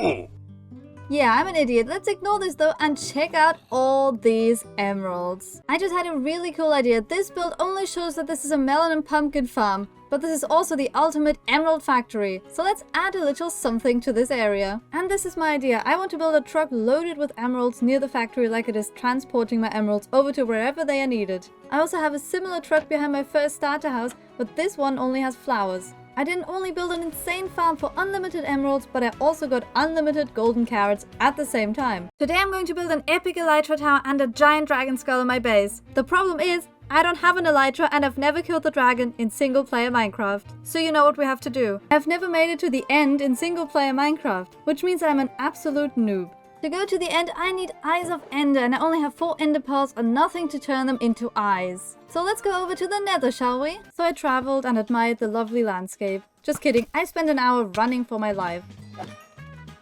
Yeah, I'm an idiot. Let's ignore this though and check out all these emeralds. I just had a really cool idea. This build only shows that this is a melon and pumpkin farm, but this is also the ultimate emerald factory. So let's add a little something to this area. And this is my idea. I want to build a truck loaded with emeralds near the factory like it is transporting my emeralds over to wherever they are needed. I also have a similar truck behind my first starter house, but this one only has flowers. I didn't only build an insane farm for unlimited emeralds, but I also got unlimited golden carrots at the same time. Today I'm going to build an epic elytra tower and a giant dragon skull in my base. The problem is, I don't have an elytra and I've never killed the dragon in single player Minecraft. So you know what we have to do. I've never made it to the end in single player Minecraft, which means I'm an absolute noob. To go to the end, I need eyes of ender, and I only have 4 ender pearls and nothing to turn them into eyes. So let's go over to the nether, shall we? So I traveled and admired the lovely landscape. Just kidding, I spent an hour running for my life.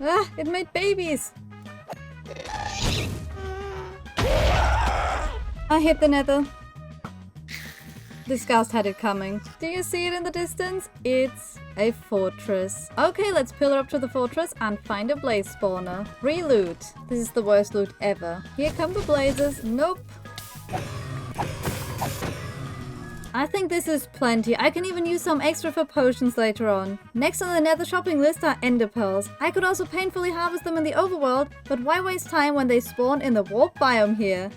Ah, it made babies! I hit the nether. This ghost had it coming. Do you see it in the distance? It's a fortress. Okay, let's pillar up to the fortress and find a blaze spawner. Reloot. This is the worst loot ever. Here come the blazes. Nope. I think this is plenty. I can even use some extra for potions later on. Next on the nether shopping list are ender pearls. I could also painfully harvest them in the overworld, but why waste time when they spawn in the warp biome here?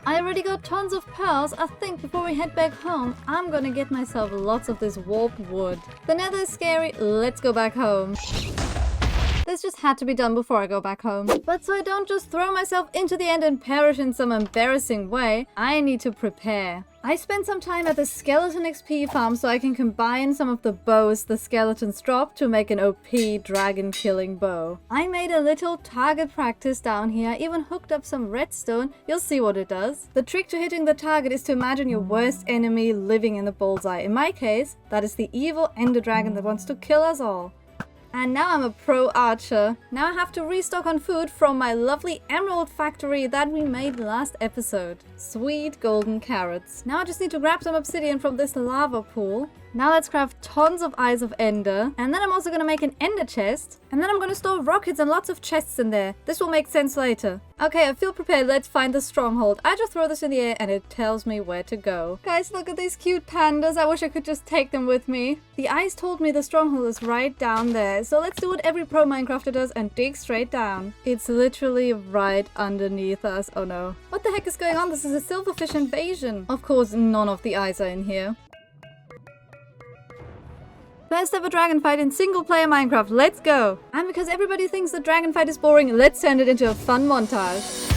I already got tons of pearls. I think before we head back home, I'm gonna get myself lots of this warp wood. The nether is scary. Let's go back home. This just had to be done before I go back home. But so I don't just throw myself into the end and perish in some embarrassing way, I need to prepare. I spent some time at the skeleton XP farm so I can combine some of the bows the skeletons drop to make an OP dragon killing bow. I made a little target practice down here. I even hooked up some redstone. You'll see what it does. The trick to hitting the target is to imagine your worst enemy living in the bullseye. In my case, that is the evil ender dragon that wants to kill us all. And now I'm a pro archer. Now I have to restock on food from my lovely emerald factory that we made last episode. Sweet golden carrots. Now I just need to grab some obsidian from this lava pool. Now let's craft tons of eyes of ender. And then I'm also going to make an ender chest. And then I'm going to store rockets and lots of chests in there. This will make sense later. Okay, I feel prepared. Let's find the stronghold. I just throw this in the air and it tells me where to go. Guys, look at these cute pandas. I wish I could just take them with me. The eyes told me the stronghold is right down there. So let's do what every pro Minecrafter does and dig straight down. It's literally right underneath us. Oh no. What the heck is going on? This is a silverfish invasion. Of course, none of the eyes are in here. First ever dragon fight in single player Minecraft, let's go! And because everybody thinks the dragon fight is boring, let's turn it into a fun montage.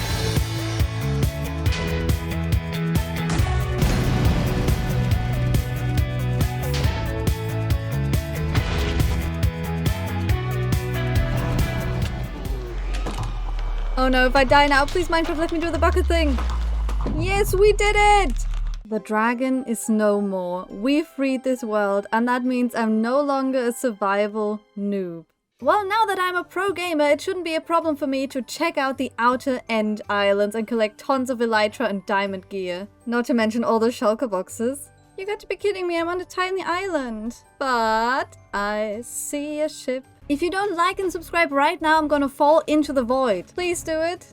Oh no, if I die now, please Minecraft, let me do the bucket thing. Yes, we did it! The dragon is no more. We freed this world, and that means I'm no longer a survival noob. Well, now that I'm a pro gamer, it shouldn't be a problem for me to check out the outer end islands and collect tons of elytra and diamond gear. Not to mention all the shulker boxes. You got to be kidding me, I'm on a tiny island. But I see a ship. If you don't like and subscribe right now, I'm gonna fall into the void. Please do it.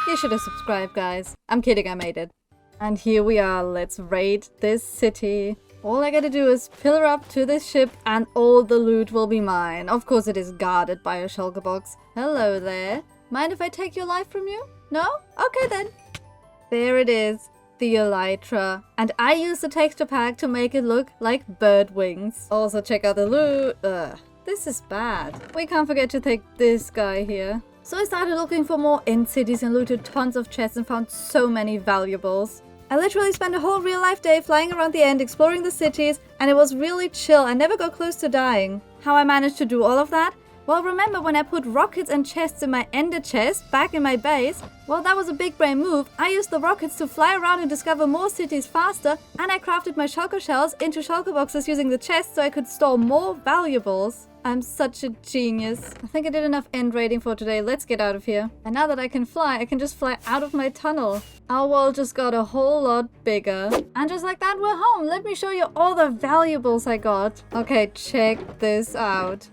You should have subscribed, guys. I'm kidding, I made it. And here we are, let's raid this city. All I gotta do is pillar up to this ship and all the loot will be mine. Of course it is guarded by a shulker box. Hello there. Mind if I take your life from you? No? Okay then. There it is. The elytra. And I used the texture pack to make it look like bird wings. Also check out the loot. This is bad. We can't forget to take this guy here. So I started looking for more end cities and looted tons of chests and found so many valuables. I literally spent a whole real life day flying around the end, exploring the cities, and it was really chill. I never got close to dying. How I managed to do all of that? Well, remember when I put rockets and chests in my ender chest back in my base? Well, that was a big brain move. I used the rockets to fly around and discover more cities faster, and I crafted my shulker shells into shulker boxes using the chests so I could store more valuables. I'm such a genius. I think I did enough end raiding for today. Let's get out of here. And now that I can fly, I can just fly out of my tunnel. Our world just got a whole lot bigger. And just like that, we're home. Let me show you all the valuables I got. Okay, check this out.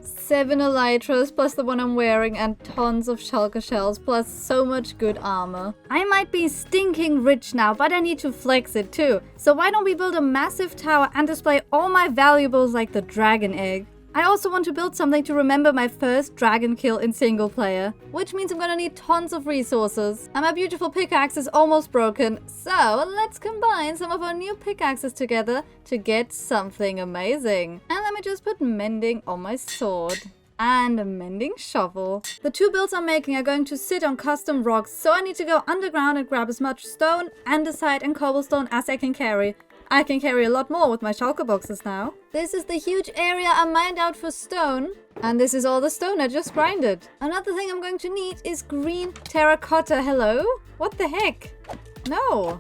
7 elytras plus the one I'm wearing and tons of shulker shells plus so much good armor. I might be stinking rich now, but I need to flex it too. So why don't we build a massive tower and display all my valuables like the dragon egg? I also want to build something to remember my first dragon kill in single player, which means I'm gonna need tons of resources. And my beautiful pickaxe is almost broken, so let's combine some of our new pickaxes together to get something amazing. And let me just put mending on my sword. And a mending shovel. The 2 builds I'm making are going to sit on custom rocks, so I need to go underground and grab as much stone, andesite and cobblestone as I can carry. I can carry a lot more with my shulker boxes now. This is the huge area I mined out for stone. And this is all the stone I just grinded. Another thing I'm going to need is green terracotta. Hello? What the heck? No.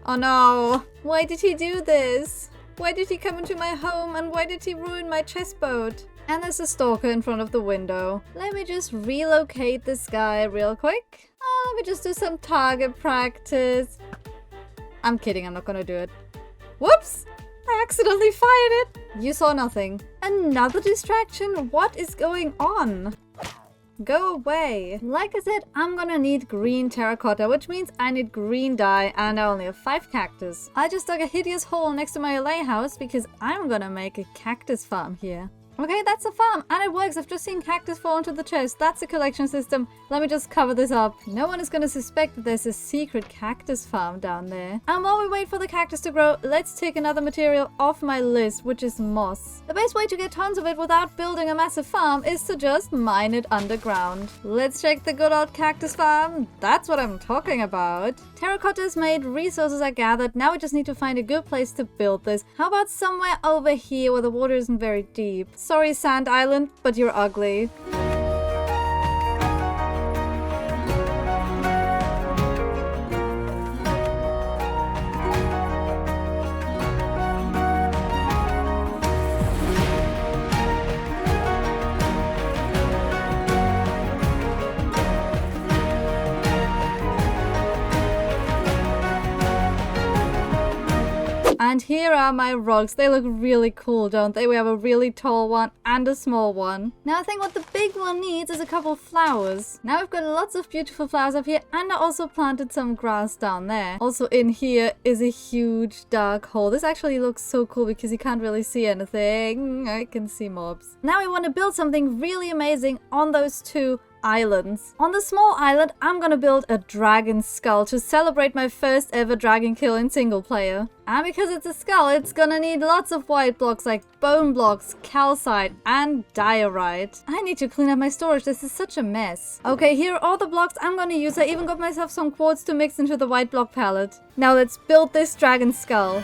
Oh no. Why did he do this? Why did he come into my home and why did he ruin my chestboat? And there's a stalker in front of the window. Let me just relocate this guy real quick. Oh, let me just do some target practice. I'm kidding, I'm not gonna do it. Whoops! I accidentally fired it! You saw nothing. Another distraction? What is going on? Go away. Like I said, I'm gonna need green terracotta, which means I need green dye, and I only have 5 cactus. I just dug a hideous hole next to my LA house because I'm gonna make a cactus farm here. Okay, that's a farm, and it works. I've just seen cactus fall into the chest. That's a collection system. Let me just cover this up. No one is gonna suspect that there's a secret cactus farm down there. And while we wait for the cactus to grow, let's take another material off my list, which is moss. The best way to get tons of it without building a massive farm is to just mine it underground. Let's check the good old cactus farm. That's what I'm talking about. Terracotta is made, resources are gathered. Now we just need to find a good place to build this. How about somewhere over here where the water isn't very deep? Sorry, Sand Island, but you're ugly. And here are my rocks. They look really cool, don't they? We have a really tall one and a small one. Now I think what the big one needs is a couple flowers. Now we've got lots of beautiful flowers up here, and I also planted some grass down there. Also in here is a huge dark hole. This actually looks so cool because you can't really see anything. I can see mobs. Now we want to build something really amazing on those 2 islands. On the small island, I'm gonna build a dragon skull to celebrate my first ever dragon kill in single player. And because it's a skull, it's gonna need lots of white blocks like bone blocks, calcite, and diorite. I need to clean up my storage, this is such a mess. Okay, here are all the blocks I'm gonna use. I even got myself some quartz to mix into the white block palette. Now let's build this dragon skull.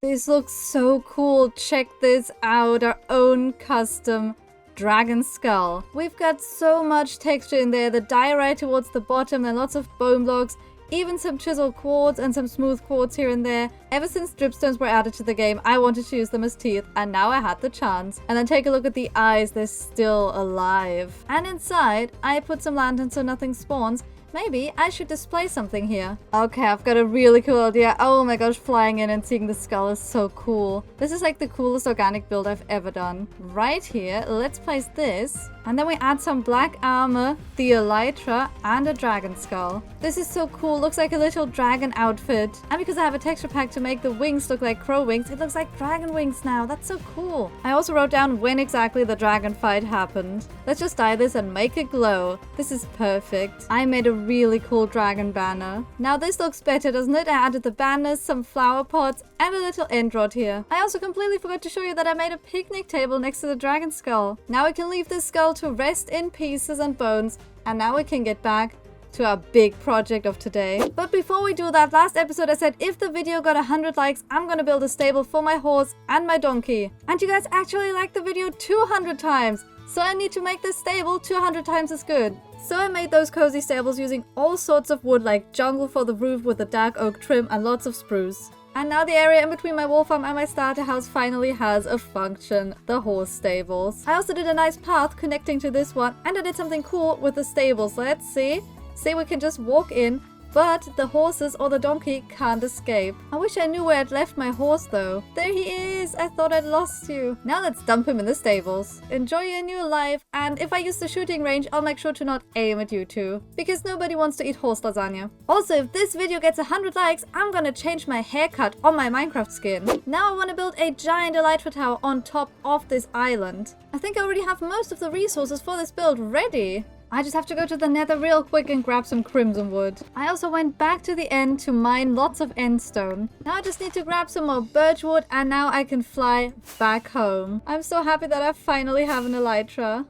This looks so cool. Check this out. Our own custom dragon skull. We've got so much texture in there. The diorite towards the bottom and lots of bone blocks. Even some chiseled quartz and some smooth quartz here and there. Ever since dripstones were added to the game, I wanted to use them as teeth, and now I had the chance. And then take a look at the eyes. They're still alive. And inside, I put some lanterns so nothing spawns. Maybe I should display something here. Okay, I've got a really cool idea. Oh my gosh, flying in and seeing the skull is so cool. This is like the coolest organic build I've ever done. Right here, let's place this. And then we add some black armor, the elytra, and a dragon skull. This is so cool. Looks like a little dragon outfit. And because I have a texture pack to make the wings look like crow wings, it looks like dragon wings now. That's so cool. I also wrote down when exactly the dragon fight happened. Let's just dye this and make it glow. This is perfect. I made a really cool dragon banner. Now this looks better, doesn't it? I added the banners, some flower pots, and a little end rod here. I also completely forgot to show you that I made a picnic table next to the dragon skull. Now we can leave this skull to rest in pieces and bones, and now we can get back to our big project of today. But before we do that, last episode I said if the video got 100 likes, I'm gonna build a stable for my horse and my donkey. And you guys actually liked the video 200 times. So I need to make this stable 200 times as good. So I made those cozy stables using all sorts of wood like jungle for the roof with a dark oak trim and lots of spruce. And now the area in between my wool farm and my starter house finally has a function, the horse stables. I also did a nice path connecting to this one, and I did something cool with the stables. Let's see. See, we can just walk in, but the horses or the donkey can't escape. I wish I knew where I'd left my horse though. There he is! I thought I'd lost you. Now let's dump him in the stables. Enjoy your new life, and if I use the shooting range, I'll make sure to not aim at you two, because nobody wants to eat horse lasagna. Also, if this video gets 100 likes, I'm gonna change my haircut on my Minecraft skin. Now I want to build a giant elytra tower on top of this island. I think I already have most of the resources for this build ready. I just have to go to the nether real quick and grab some crimson wood. I also went back to the end to mine lots of endstone. Now I just need to grab some more birch wood, and now I can fly back home. I'm so happy that I finally have an elytra.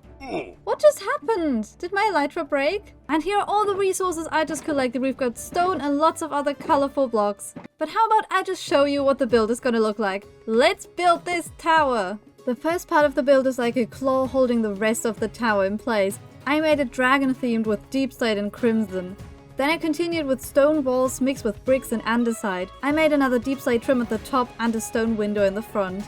What just happened? Did my elytra break? And here are all the resources I just collected. We've got stone and lots of other colorful blocks. But how about I just show you what the build is gonna look like? Let's build this tower. The first part of the build is like a claw holding the rest of the tower in place. I made it dragon themed with deep slate and crimson. Then I continued with stone walls mixed with bricks and andesite. I made another deep slate trim at the top and a stone window in the front.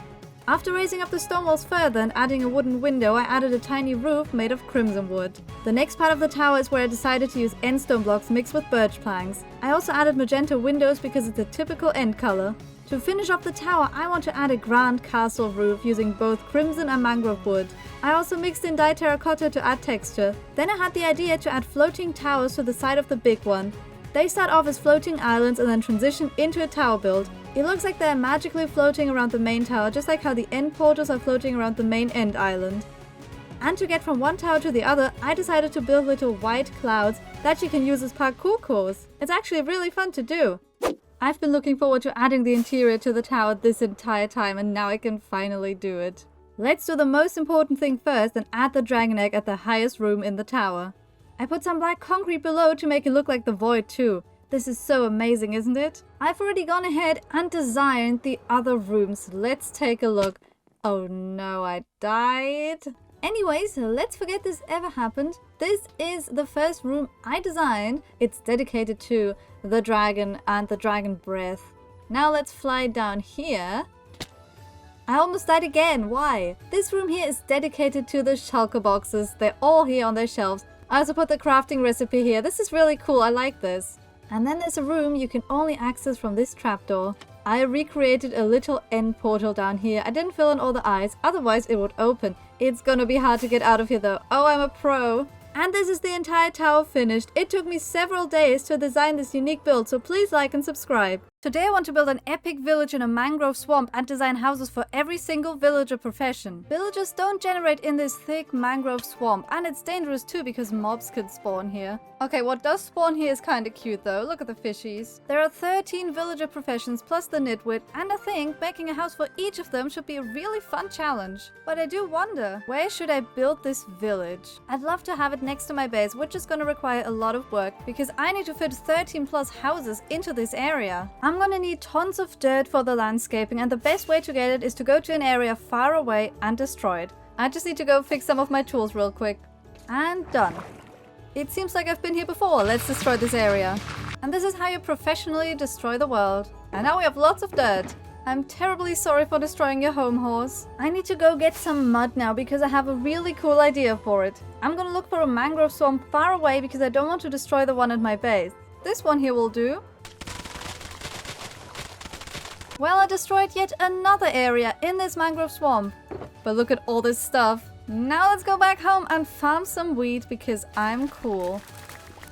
After raising up the stone walls further and adding a wooden window, I added a tiny roof made of crimson wood. The next part of the tower is where I decided to use end stone blocks mixed with birch planks. I also added magenta windows because it's a typical end color. To finish off the tower, I want to add a grand castle roof using both crimson and mangrove wood. I also mixed in dyed terracotta to add texture. Then I had the idea to add floating towers to the side of the big one. They start off as floating islands and then transition into a tower build. It looks like they're magically floating around the main tower, just like how the end portals are floating around the main end island. And to get from one tower to the other, I decided to build little white clouds that you can use as parkour cores. It's actually really fun to do. I've been looking forward to adding the interior to the tower this entire time, and now I can finally do it. Let's do the most important thing first and add the dragon egg at the highest room in the tower. I put some black concrete below to make it look like the void too. This is so amazing, isn't it? I've already gone ahead and designed the other rooms. Let's take a look. Oh no, I died. Anyways, let's forget this ever happened. This is the first room I designed. It's dedicated to the dragon and the dragon breath. Now let's fly down here. I almost died again. Why? This room here is dedicated to the shulker boxes. They're all here on their shelves. I also put the crafting recipe here. This is really cool. I like this. And then there's a room you can only access from this trapdoor. I recreated a little end portal down here. I didn't fill in all the eyes, otherwise it would open. It's gonna be hard to get out of here though. Oh, I'm a pro. And this is the entire tower finished. It took me several days to design this unique build, so please like and subscribe. Today I want to build an epic village in a mangrove swamp and design houses for every single villager profession. Villagers don't generate in this thick mangrove swamp, and it's dangerous too because mobs could spawn here. Okay, what does spawn here is kinda cute though. Look at the fishies. There are 13 villager professions plus the nitwit, and I think making a house for each of them should be a really fun challenge. But I do wonder, where should I build this village? I'd love to have it next to my base, which is gonna require a lot of work because I need to fit 13 plus houses into this area. I'm gonna need tons of dirt for the landscaping, and the best way to get it is to go to an area far away and destroy it. I just need to go fix some of my tools real quick. And done. It seems like I've been here before. Let's destroy this area. And this is how you professionally destroy the world. And now we have lots of dirt. I'm terribly sorry for destroying your home horse. I need to go get some mud now because I have a really cool idea for it. I'm gonna look for a mangrove swamp far away because I don't want to destroy the one at my base. This one here will do. Well, I destroyed yet another area in this mangrove swamp. But look at all this stuff. Now let's go back home and farm some wheat because I'm cool.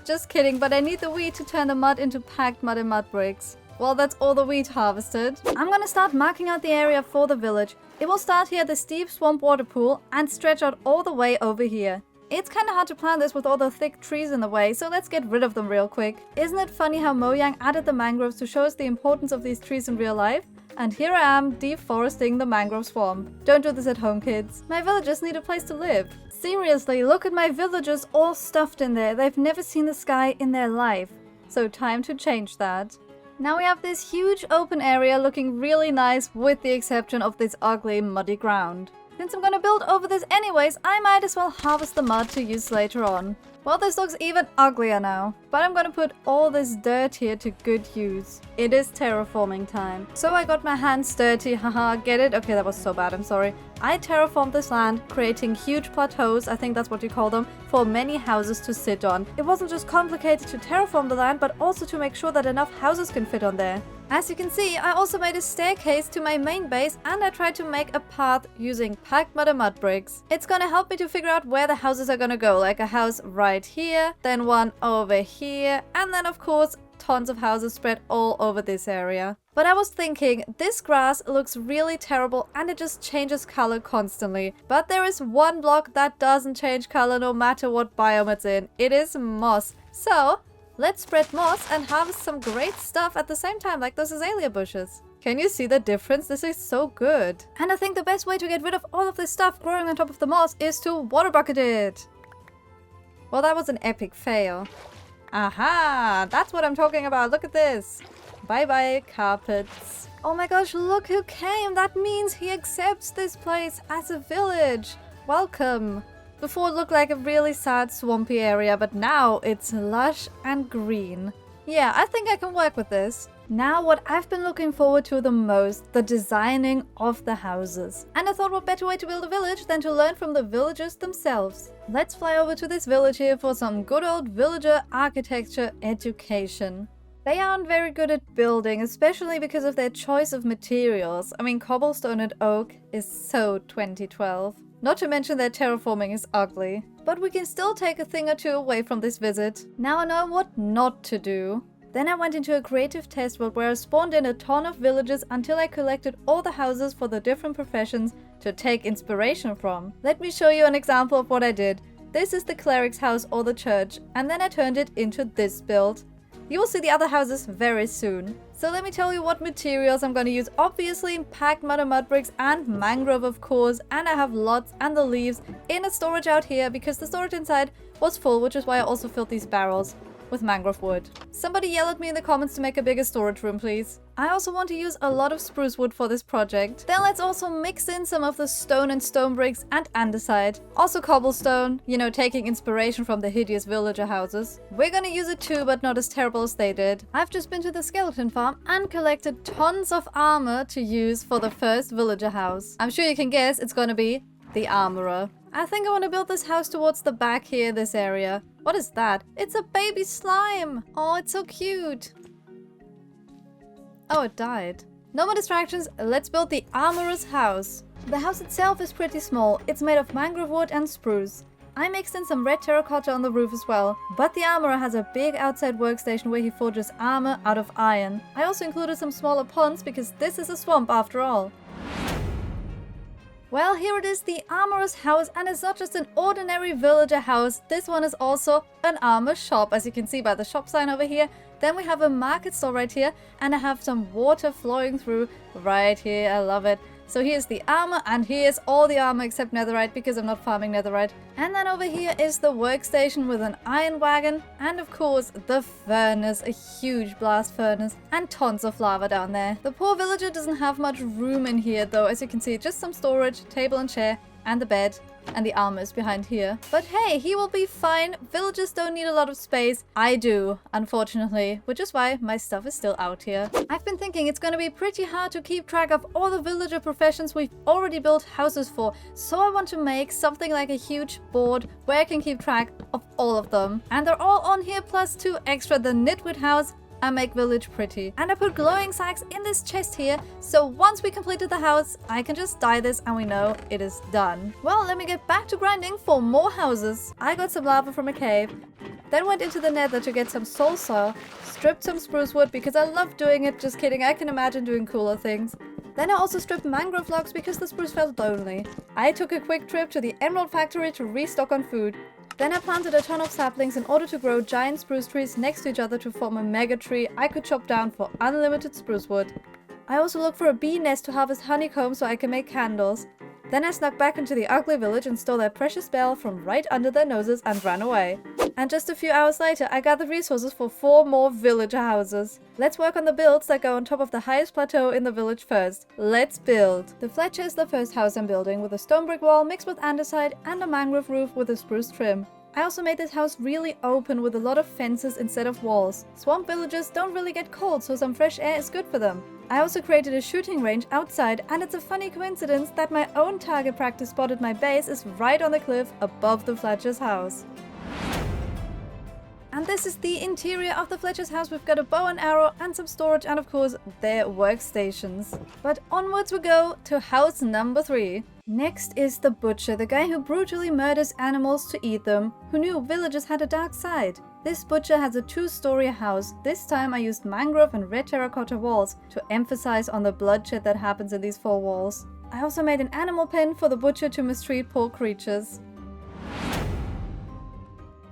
Just kidding, but I need the wheat to turn the mud into packed mud and mud bricks. Well, that's all the wheat harvested. I'm gonna start marking out the area for the village. It will start here at the steep swamp water pool and stretch out all the way over here. It's kind of hard to plant this with all the thick trees in the way, so let's get rid of them real quick. Isn't it funny how Mojang added the mangroves to show us the importance of these trees in real life? And here I am, deforesting the mangrove swamp. Don't do this at home, kids. My villagers need a place to live. Seriously, look at my villagers all stuffed in there. They've never seen the sky in their life. So time to change that. Now we have this huge open area looking really nice with the exception of this ugly muddy ground. Since I'm gonna build over this anyways, I might as well harvest the mud to use later on. Well, this looks even uglier now, but I'm gonna put all this dirt here to good use. It is terraforming time. So I got my hands dirty, haha, get it? Okay, that was so bad, I'm sorry. I terraformed this land, creating huge plateaus, I think that's what you call them, for many houses to sit on. It wasn't just complicated to terraform the land, but also to make sure that enough houses can fit on there. As you can see, I also made a staircase to my main base and I tried to make a path using packed mud and mud bricks. It's gonna help me to figure out where the houses are gonna go, like a house right here, then one over here, and then of course tons of houses spread all over this area. But I was thinking, this grass looks really terrible and it just changes color constantly. But there is one block that doesn't change color no matter what biome it's in. It is moss. So let's spread moss and harvest some great stuff at the same time, like those azalea bushes. Can you see the difference? This is so good. And I think the best way to get rid of all of this stuff growing on top of the moss is to water bucket it. Well, that was an epic fail. Aha! That's what I'm talking about. Look at this. Bye-bye, carpets. Oh my gosh, look who came. That means he accepts this place as a village. Welcome. Before it looked like a really sad swampy area, but now it's lush and green. Yeah, I think I can work with this. Now what I've been looking forward to the most, the designing of the houses. And I thought what better way to build a village than to learn from the villagers themselves. Let's fly over to this village here for some good old villager architecture education. They aren't very good at building, especially because of their choice of materials. I mean, cobblestone and oak is so 2012. Not to mention their terraforming is ugly. But we can still take a thing or two away from this visit. Now I know what not to do. Then I went into a creative test world where I spawned in a ton of villages until I collected all the houses for the different professions to take inspiration from. Let me show you an example of what I did. This is the cleric's house or the church, and then I turned it into this build. You will see the other houses very soon. So let me tell you what materials I'm going to use. Obviously packed mud and mud bricks and mangrove of course, and I have lots and the leaves in a storage out here because the storage inside was full, which is why I also filled these barrels with mangrove wood. Somebody yell at me in the comments to make a bigger storage room, please. I also want to use a lot of spruce wood for this project. Then let's also mix in some of the stone and stone bricks and andesite. Also cobblestone, you know, taking inspiration from the hideous villager houses. We're gonna use it too, but not as terrible as they did. I've just been to the skeleton farm and collected tons of armor to use for the first villager house. I'm sure you can guess it's gonna be the armorer. I think I want to build this house towards the back here, this area. What is that? It's a baby slime! Oh, it's so cute! Oh, it died. No more distractions, let's build the armorer's house. The house itself is pretty small. It's made of mangrove wood and spruce. I mixed in some red terracotta on the roof as well. But the armorer has a big outside workstation where he forges armor out of iron. I also included some smaller ponds because this is a swamp after all. Well, here it is, the armorer's house, and it's not just an ordinary villager house. This one is also an armor shop, as you can see by the shop sign over here. Then we have a market store right here, and I have some water flowing through right here. I love it. So here's the armor, and here's all the armor except netherite, because I'm not farming netherite. And then over here is the workstation with an iron wagon, and of course the furnace, a huge blast furnace, and tons of lava down there. The poor villager doesn't have much room in here though, as you can see, just some storage, table and chair, and the bed. And the armor is behind here. But hey, he will be fine. Villagers don't need a lot of space. I do, unfortunately, which is why my stuff is still out here. I've been thinking it's gonna be pretty hard to keep track of all the villager professions we've already built houses for. So I want to make something like a huge board where I can keep track of all of them. And they're all on here plus 2 extra, the Nitwit house and make village pretty. And I put glowing sacks in this chest here, so once we completed the house, I can just dye this and we know it is done. Well, let me get back to grinding for more houses. I got some lava from a cave, then went into the nether to get some soul soil, stripped some spruce wood because I love doing it, just kidding, I can imagine doing cooler things. Then I also stripped mangrove logs because the spruce felt lonely. I took a quick trip to the emerald factory to restock on food. Then I planted a ton of saplings in order to grow giant spruce trees next to each other to form a mega tree I could chop down for unlimited spruce wood. I also looked for a bee nest to harvest honeycomb so I can make candles. Then I snuck back into the ugly village and stole their precious bell from right under their noses and ran away. And just a few hours later, I gathered resources for 4 more villager houses. Let's work on the builds that go on top of the highest plateau in the village first. Let's build. The Fletcher is the first house I'm building, with a stone brick wall mixed with andesite and a mangrove roof with a spruce trim. I also made this house really open with a lot of fences instead of walls. Swamp villagers don't really get cold, so some fresh air is good for them. I also created a shooting range outside, and it's a funny coincidence that my own target practice spot at my base is right on the cliff above the Fletcher's house. And this is the interior of the Fletcher's house. We've got a bow and arrow and some storage and of course their workstations. But onwards we go to house number 3. Next is the butcher, the guy who brutally murders animals to eat them, who knew villagers had a dark side. This butcher has a 2-story house. This time I used mangrove and red terracotta walls to emphasize on the bloodshed that happens in these 4 walls. I also made an animal pen for the butcher to mistreat poor creatures.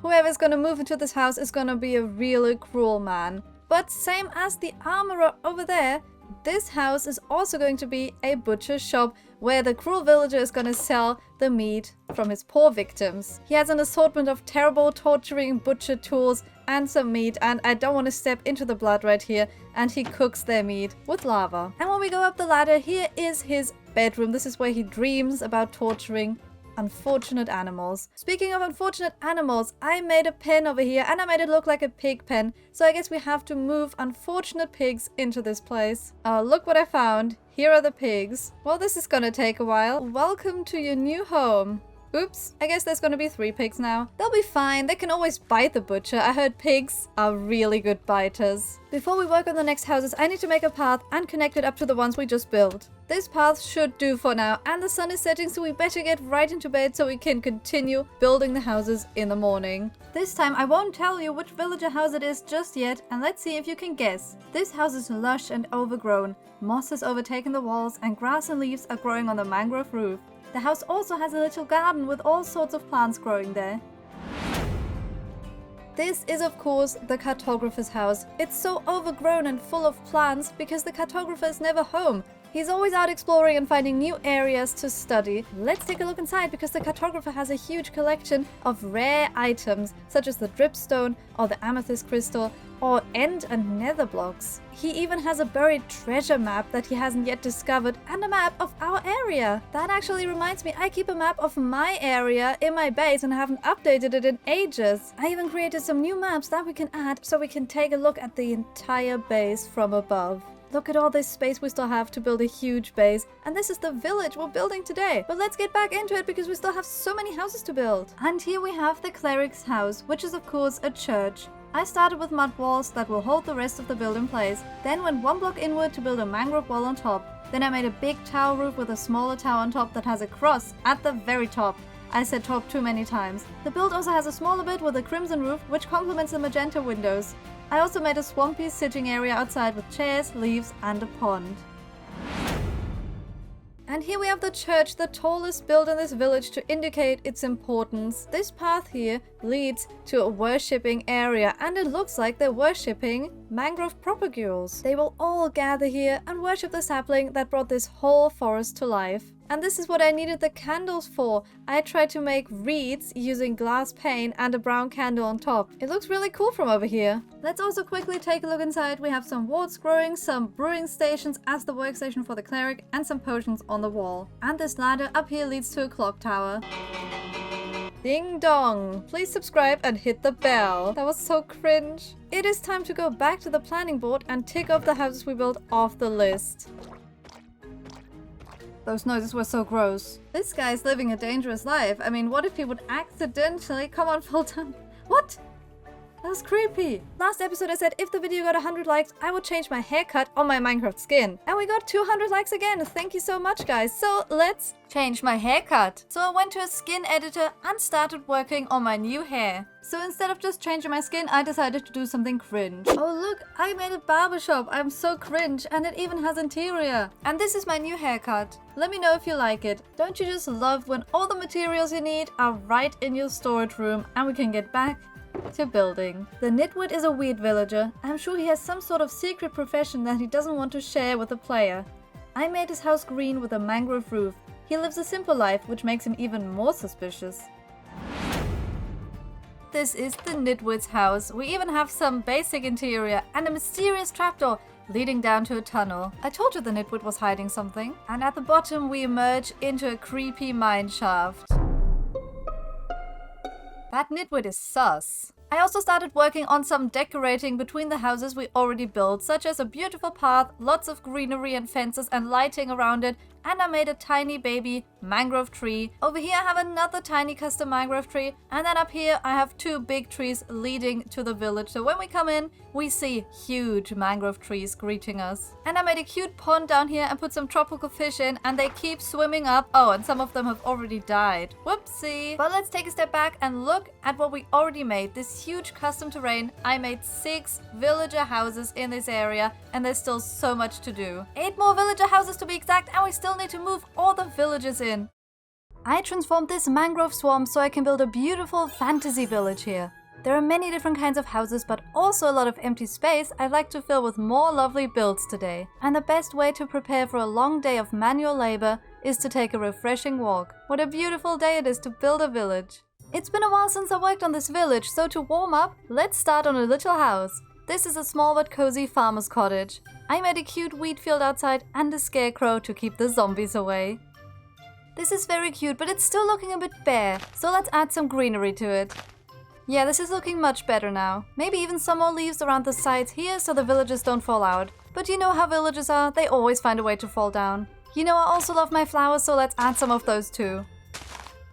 Whoever's gonna move into this house is gonna be a really cruel man. But same as the armorer over there, this house is also going to be a butcher's shop where the cruel villager is gonna sell the meat from his poor victims. He has an assortment of terrible torturing butcher tools and some meat, and I don't want to step into the blood right here, and he cooks their meat with lava. And when we go up the ladder, here is his bedroom. This is where he dreams about torturing unfortunate animals. Speaking of unfortunate animals, I made a pen over here and I made it look like a pig pen. So I guess we have to move unfortunate pigs into this place. Look what I found. Here are the pigs. Well, this is gonna take a while. Welcome to your new home. Oops, I guess there's gonna be 3 pigs now. They'll be fine, they can always bite the butcher. I heard pigs are really good biters. Before we work on the next houses, I need to make a path and connect it up to the ones we just built. This path should do for now, and the sun is setting, so we better get right into bed so we can continue building the houses in the morning. This time I won't tell you which villager house it is just yet, and let's see if you can guess. This house is lush and overgrown. Moss has overtaken the walls and grass and leaves are growing on the mangrove roof. The house also has a little garden with all sorts of plants growing there. This is of course the cartographer's house. It's so overgrown and full of plants because the cartographer is never home. He's always out exploring and finding new areas to study. Let's take a look inside because the cartographer has a huge collection of rare items such as the dripstone or the amethyst crystal or end and nether blocks. He even has a buried treasure map that he hasn't yet discovered and a map of our area. That actually reminds me, I keep a map of my area in my base and I haven't updated it in ages. I even created some new maps that we can add so we can take a look at the entire base from above. Look at all this space we still have to build a huge base, and this is the village we're building today. But let's get back into it because we still have so many houses to build. And here we have the cleric's house, which is of course a church. I started with mud walls that will hold the rest of the build in place, then went 1 block inward to build a mangrove wall on top. Then I made a big tower roof with a smaller tower on top that has a cross at the very top. I said top too many times. The build also has a smaller bit with a crimson roof, which complements the magenta windows. I also made a swampy sitting area outside with chairs, leaves, and a pond. And here we have the church, the tallest build in this village to indicate its importance. This path here leads to a worshipping area, and it looks like they're worshipping mangrove propagules. They will all gather here and worship the sapling that brought this whole forest to life. And this is what I needed the candles for. I tried to make reeds using glass pane and a brown candle on top. It looks really cool from over here. Let's also quickly take a look inside. We have some warts growing, some brewing stations as the workstation for the cleric, and some potions on the wall. And this ladder up here leads to a clock tower. Ding dong! Please subscribe and hit the bell. That was so cringe. It is time to go back to the planning board and tick off the houses we built off the list. Those noises were so gross. This guy's living a dangerous life. I mean, what if he would accidentally come on full time? What? That was creepy. Last episode I said if the video got 100 likes, I would change my haircut on my Minecraft skin. And we got 200 likes again. Thank you so much, guys. So let's change my haircut. So I went to a skin editor and started working on my new hair. So instead of just changing my skin, I decided to do something cringe. Oh look, I made a barbershop. I'm so cringe, and it even has interior. And this is my new haircut. Let me know if you like it. Don't you just love when all the materials you need are right in your storage room and we can get back to building. The Nitwit is a weird villager. I'm sure he has some sort of secret profession that he doesn't want to share with the player. I made his house green with a mangrove roof. He lives a simple life, which makes him even more suspicious. This is the Nitwit's house. We even have some basic interior and a mysterious trapdoor leading down to a tunnel. I told you the Nitwit was hiding something. And at the bottom we emerge into a creepy mine shaft. That Nitwit is sus. I also started working on some decorating between the houses we already built, such as a beautiful path, lots of greenery and fences and lighting around it, and I made a tiny baby mangrove tree. Over here I have another tiny custom mangrove tree, and then up here I have two big trees leading to the village. So when we come in, we see huge mangrove trees greeting us. And I made a cute pond down here and put some tropical fish in, and they keep swimming up. Oh, and some of them have already died. Whoopsie. But let's take a step back and look at what we already made. This huge custom terrain. I made 6 villager houses in this area, and there's still so much to do. 8 more villager houses to be exact, and we still need to move all the villagers in. I transformed this mangrove swamp so I can build a beautiful fantasy village here. There are many different kinds of houses, but also a lot of empty space I'd like to fill with more lovely builds today. And the best way to prepare for a long day of manual labor is to take a refreshing walk. What a beautiful day it is to build a village. It's been a while since I worked on this village, so to warm up, let's start on a little house. This is a small but cozy farmer's cottage. I made a cute wheat field outside and a scarecrow to keep the zombies away. This is very cute, but it's still looking a bit bare, so let's add some greenery to it. Yeah, this is looking much better now. Maybe even some more leaves around the sides here so the villagers don't fall out. But you know how villagers are, they always find a way to fall down. You know I also love my flowers, so let's add some of those too.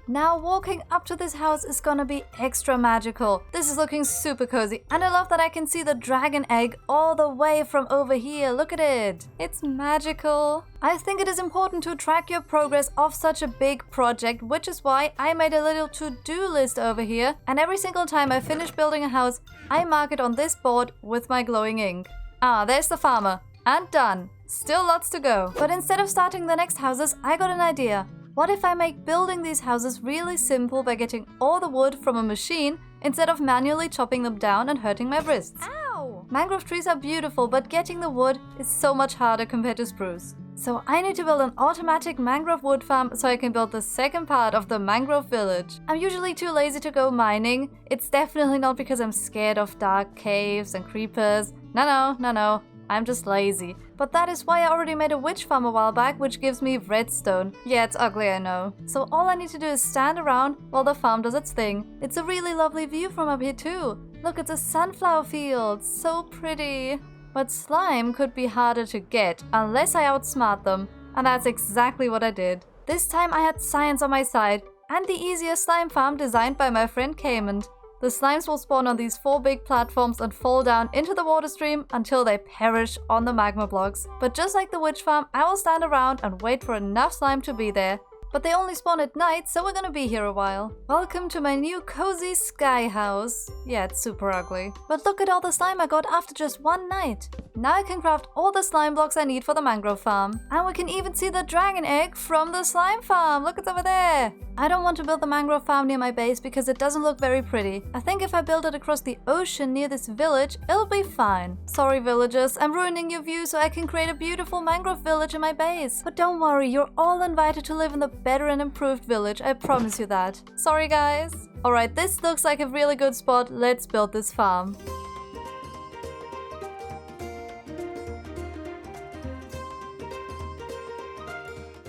Now walking up to this house is gonna be extra magical. This is looking super cozy, and I love that I can see the dragon egg all the way from over here. Look at it. It's magical. I think it is important to track your progress of such a big project, which is why I made a little to-do list over here, and every single time I finish building a house, I mark it on this board with my glowing ink. Ah, there's the farmer. And done. Still lots to go. But instead of starting the next houses, I got an idea. What if I make building these houses really simple by getting all the wood from a machine instead of manually chopping them down and hurting my wrists? Ow! Mangrove trees are beautiful, but getting the wood is so much harder compared to spruce. So I need to build an automatic mangrove wood farm so I can build the second part of the mangrove village. I'm usually too lazy to go mining. It's definitely not because I'm scared of dark caves and creepers. No. I'm just lazy. But that is why I already made a witch farm a while back, which gives me redstone. Yeah, it's ugly, I know. So all I need to do is stand around while the farm does its thing. It's a really lovely view from up here too. Look, it's a sunflower field. So pretty. But slime could be harder to get unless I outsmart them. And that's exactly what I did. This time I had science on my side and the easier slime farm designed by my friend Cayman. The slimes will spawn on these 4 big platforms and fall down into the water stream until they perish on the magma blocks. But just like the witch farm, I will stand around and wait for enough slime to be there. But they only spawn at night, so we're gonna be here a while. Welcome to my new cozy sky house. Yeah, it's super ugly. But look at all the slime I got after just one night. Now I can craft all the slime blocks I need for the mangrove farm. And we can even see the dragon egg from the slime farm. Look, it's over there. I don't want to build the mangrove farm near my base because it doesn't look very pretty. I think if I build it across the ocean near this village, it'll be fine. Sorry villagers, I'm ruining your view so I can create a beautiful mangrove village in my base. But don't worry, you're all invited to live in the better and improved village, I promise you that. Sorry guys. Alright, this looks like a really good spot. Let's build this farm.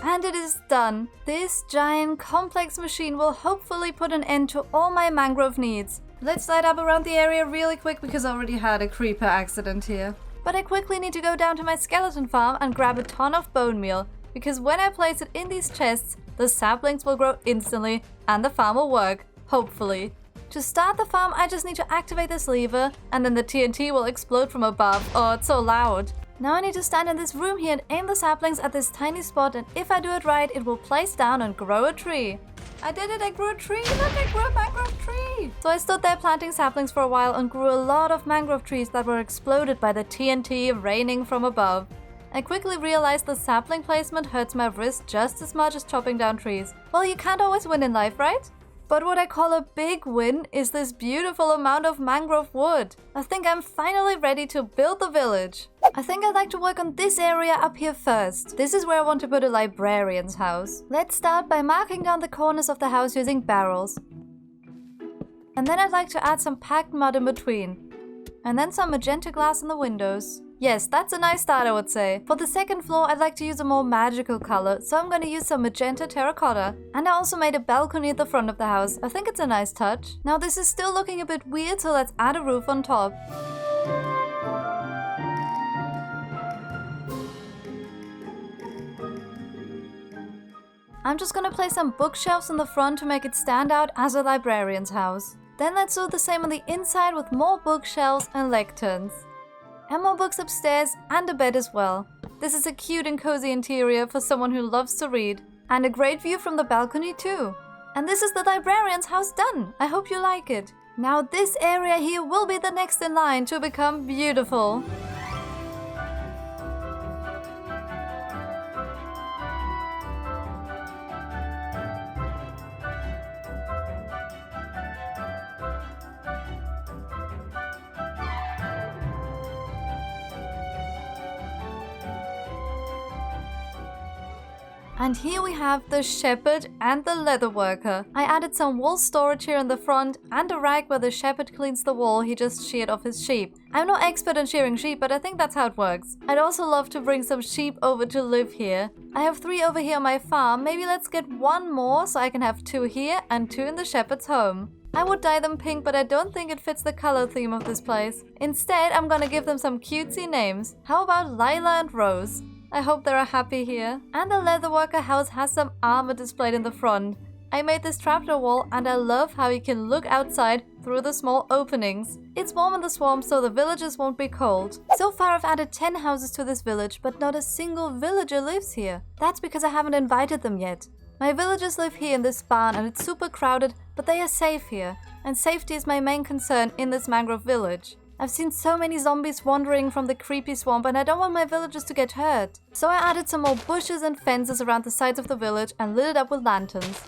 And it is done. This giant complex machine will hopefully put an end to all my mangrove needs. Let's light up around the area really quick because I already had a creeper accident here. But I quickly need to go down to my skeleton farm and grab a ton of bone meal, because when I place it in these chests, the saplings will grow instantly and the farm will work, hopefully. To start the farm, I just need to activate this lever and then the TNT will explode from above. Oh, it's so loud. Now I need to stand in this room here and aim the saplings at this tiny spot, and if I do it right, it will place down and grow a tree. I did it, I grew a tree! Look, I grew a mangrove tree! So I stood there planting saplings for a while and grew a lot of mangrove trees that were exploded by the TNT raining from above. I quickly realized the sapling placement hurts my wrist just as much as chopping down trees. Well, you can't always win in life, right? But what I call a big win is this beautiful amount of mangrove wood. I think I'm finally ready to build the village. I think I'd like to work on this area up here first. This is where I want to put a librarian's house. Let's start by marking down the corners of the house using barrels. And then I'd like to add some packed mud in between. And then some magenta glass in the windows. Yes, that's a nice start, I would say. For the second floor, I'd like to use a more magical color, so I'm gonna use some magenta terracotta. And I also made a balcony at the front of the house. I think it's a nice touch. Now this is still looking a bit weird, so let's add a roof on top. I'm just gonna place some bookshelves in the front to make it stand out as a librarian's house. Then let's do the same on the inside with more bookshelves and lecterns. And more books upstairs and a bed as well. This is a cute and cozy interior for someone who loves to read. And a great view from the balcony too. And this is the librarian's house done. I hope you like it. Now this area here will be the next in line to become beautiful. And here we have the shepherd and the leather worker. I added some wool storage here in the front and a rag where the shepherd cleans the wool he just sheared off his sheep. I'm no expert in shearing sheep, but I think that's how it works. I'd also love to bring some sheep over to live here. I have 3 over here on my farm. Maybe let's get 1 more so I can have 2 here and 2 in the shepherd's home. I would dye them pink, but I don't think it fits the color theme of this place. Instead, I'm gonna give them some cutesy names. How about Lila and Rose? I hope they're happy here. And the leatherworker house has some armor displayed in the front. I made this trapdoor wall and I love how you can look outside through the small openings. It's warm in the swamp so the villagers won't be cold. So far I've added 10 houses to this village, but not a single villager lives here. That's because I haven't invited them yet. My villagers live here in this barn and it's super crowded, but they are safe here. And safety is my main concern in this mangrove village. I've seen so many zombies wandering from the creepy swamp and I don't want my villagers to get hurt. So I added some more bushes and fences around the sides of the village and lit it up with lanterns.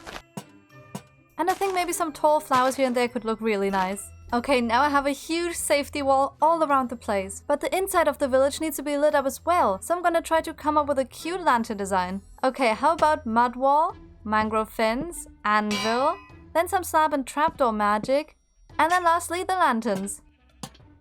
And I think maybe some tall flowers here and there could look really nice. Okay, now I have a huge safety wall all around the place. But the inside of the village needs to be lit up as well, so I'm gonna try to come up with a cute lantern design. Okay, how about mud wall, mangrove fence, anvil, then some slab and trapdoor magic, and then lastly the lanterns.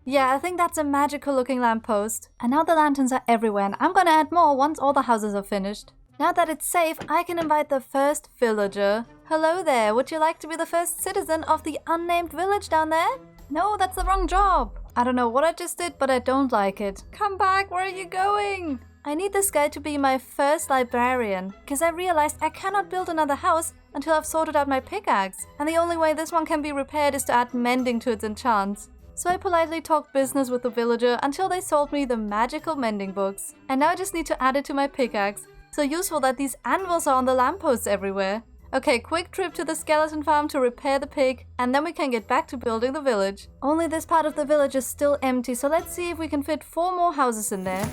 Yeah, I think that's a magical looking lamppost. And now the lanterns are everywhere and I'm gonna add more once all the houses are finished. Now that it's safe, I can invite the first villager. Hello there, would you like to be the first citizen of the unnamed village down there? No, that's the wrong job. I don't know what I just did, but I don't like it. Come back, where are you going? I need this guy to be my first librarian, because I realized I cannot build another house until I've sorted out my pickaxe. And the only way this one can be repaired is to add mending to its enchants. So I politely talked business with the villager until they sold me the magical mending books. And now I just need to add it to my pickaxe. So useful that these anvils are on the lampposts everywhere. Okay, quick trip to the skeleton farm to repair the pig, and then we can get back to building the village. Only this part of the village is still empty, so let's see if we can fit 4 more houses in there.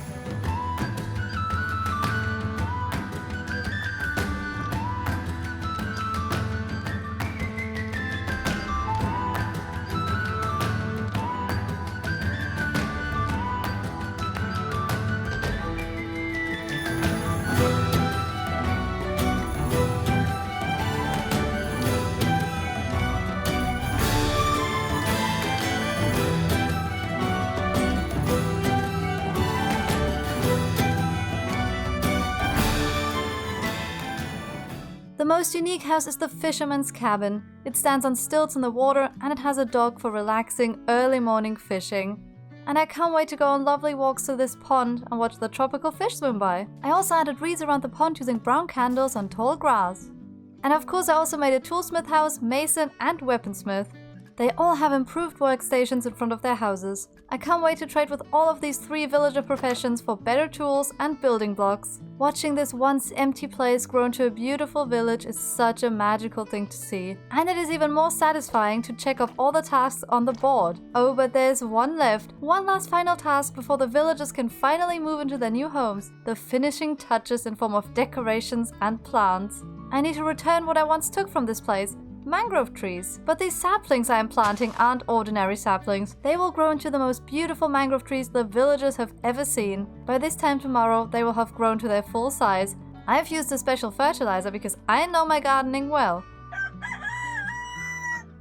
The most unique house is the fisherman's cabin. It stands on stilts in the water and it has a dock for relaxing early morning fishing. And I can't wait to go on lovely walks to this pond and watch the tropical fish swim by. I also added wreaths around the pond using brown candles on tall grass. And of course I also made a toolsmith house, mason and weaponsmith. They all have improved workstations in front of their houses. I can't wait to trade with all of these 3 villager professions for better tools and building blocks. Watching this once empty place grow into a beautiful village is such a magical thing to see. And it is even more satisfying to check off all the tasks on the board. Oh, but there's one left. One last final task before the villagers can finally move into their new homes. The finishing touches in form of decorations and plants. I need to return what I once took from this place. Mangrove trees. But these saplings I am planting aren't ordinary saplings. They will grow into the most beautiful mangrove trees the villagers have ever seen. By this time tomorrow, they will have grown to their full size. I've used a special fertilizer because I know my gardening well.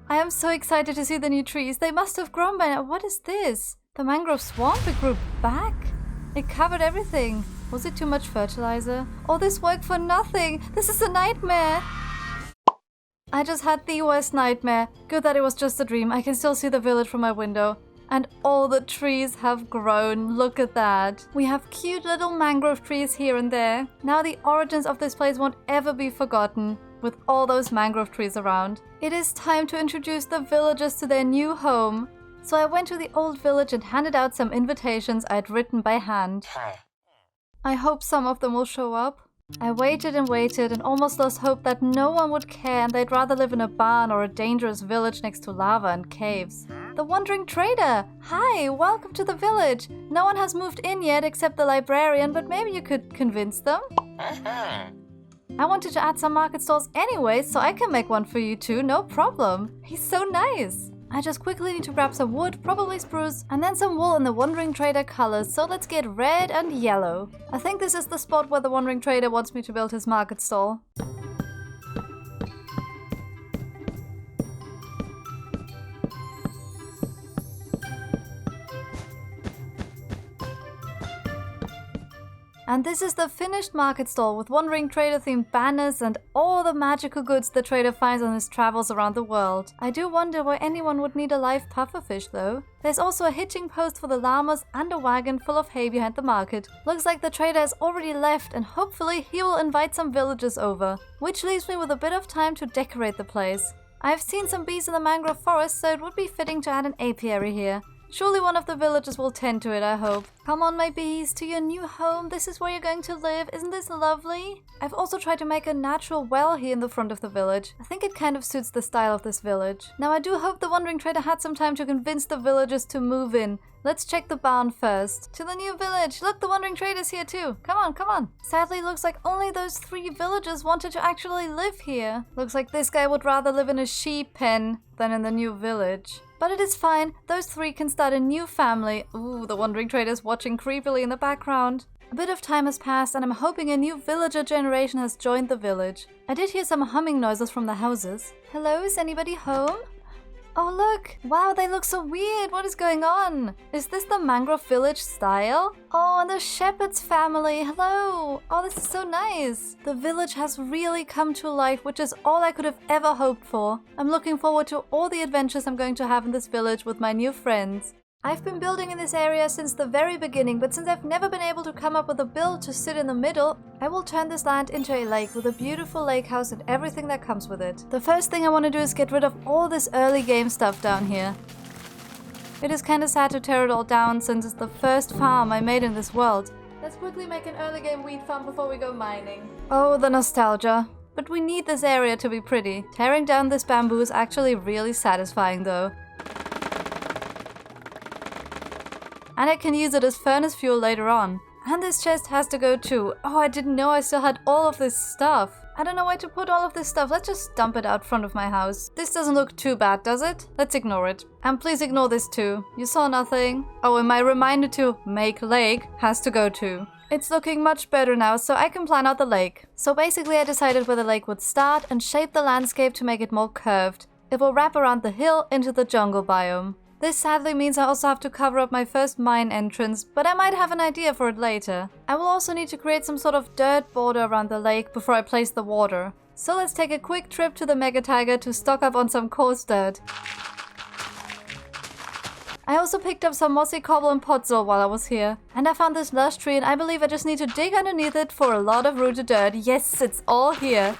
I am so excited to see the new trees. They must have grown by now. What is this? The mangrove swamp? It grew back? It covered everything. Was it too much fertilizer? All this work for nothing. This is a nightmare. I just had the worst nightmare. Good that it was just a dream. I can still see the village from my window. And all the trees have grown. Look at that. We have cute little mangrove trees here and there. Now the origins of this place won't ever be forgotten, with all those mangrove trees around. It is time to introduce the villagers to their new home. So I went to the old village and handed out some invitations I had written by hand. I hope some of them will show up. I waited and almost lost hope that no one would care and they'd rather live in a barn or a dangerous village next to lava and caves. The Wandering Trader! Hi, welcome to the village! No one has moved in yet except the librarian, but maybe you could convince them? I wanted to add some market stalls anyway, so I can make one for you too, no problem. He's so nice! I just quickly need to grab some wood, probably spruce, and then some wool in the Wandering Trader colors, so let's get red and yellow. I think this is the spot where the Wandering Trader wants me to build his market stall. And this is the finished market stall with Wandering Trader themed banners and all the magical goods the trader finds on his travels around the world. I do wonder why anyone would need a live pufferfish though. There's also a hitching post for the llamas and a wagon full of hay behind the market. Looks like the trader has already left and hopefully he will invite some villagers over. Which leaves me with a bit of time to decorate the place. I've seen some bees in the mangrove forest, so it would be fitting to add an apiary here. Surely one of the villagers will tend to it, I hope. Come on, my bees, to your new home. This is where you're going to live. Isn't this lovely? I've also tried to make a natural well here in the front of the village. I think it kind of suits the style of this village. Now, I do hope the Wandering Trader had some time to convince the villagers to move in. Let's check the barn first. To the new village. Look, the Wandering Trader's here too. Come on, come on. Sadly, looks like only those 3 villagers wanted to actually live here. Looks like this guy would rather live in a sheep pen than in the new village. But it is fine, those 3 can start a new family. Ooh, the Wandering Trader's watching creepily in the background. A bit of time has passed and I'm hoping a new villager generation has joined the village. I did hear some humming noises from the houses. Hello, is anybody home? Oh look! Wow, they look so weird! What is going on? Is this the Mangrove village style? Oh, and the shepherd's family! Hello! Oh, this is so nice! The village has really come to life, which is all I could have ever hoped for. I'm looking forward to all the adventures I'm going to have in this village with my new friends. I've been building in this area since the very beginning, but since I've never been able to come up with a build to sit in the middle, I will turn this land into a lake with a beautiful lake house and everything that comes with it. The first thing I want to do is get rid of all this early game stuff down here. It is kinda sad to tear it all down since it's the first farm I made in this world. Let's Let's quickly make an early game wheat farm before we go mining. Oh, the nostalgia. But we need this area to be pretty. Tearing down this bamboo is actually really satisfying though. And I can use it as furnace fuel later on. And this chest has to go too. Oh, I didn't know I still had all of this stuff. I don't know where to put all of this stuff. Let's just dump it out front of my house. This doesn't look too bad, does it? Let's ignore it. And please ignore this too. You saw nothing. Oh, and my reminder to make lake has to go too. It's looking much better now, so I can plan out the lake. So basically I decided where the lake would start and shape the landscape to make it more curved. It will wrap around the hill into the jungle biome. This sadly means I also have to cover up my first mine entrance, but I might have an idea for it later. I will also need to create some sort of dirt border around the lake before I place the water. So let's take a quick trip to the Mega Tiger to stock up on some coarse dirt. I also picked up some mossy cobble and podzol while I was here. And I found this lush tree and I believe I just need to dig underneath it for a lot of rooted dirt. Yes, it's all here.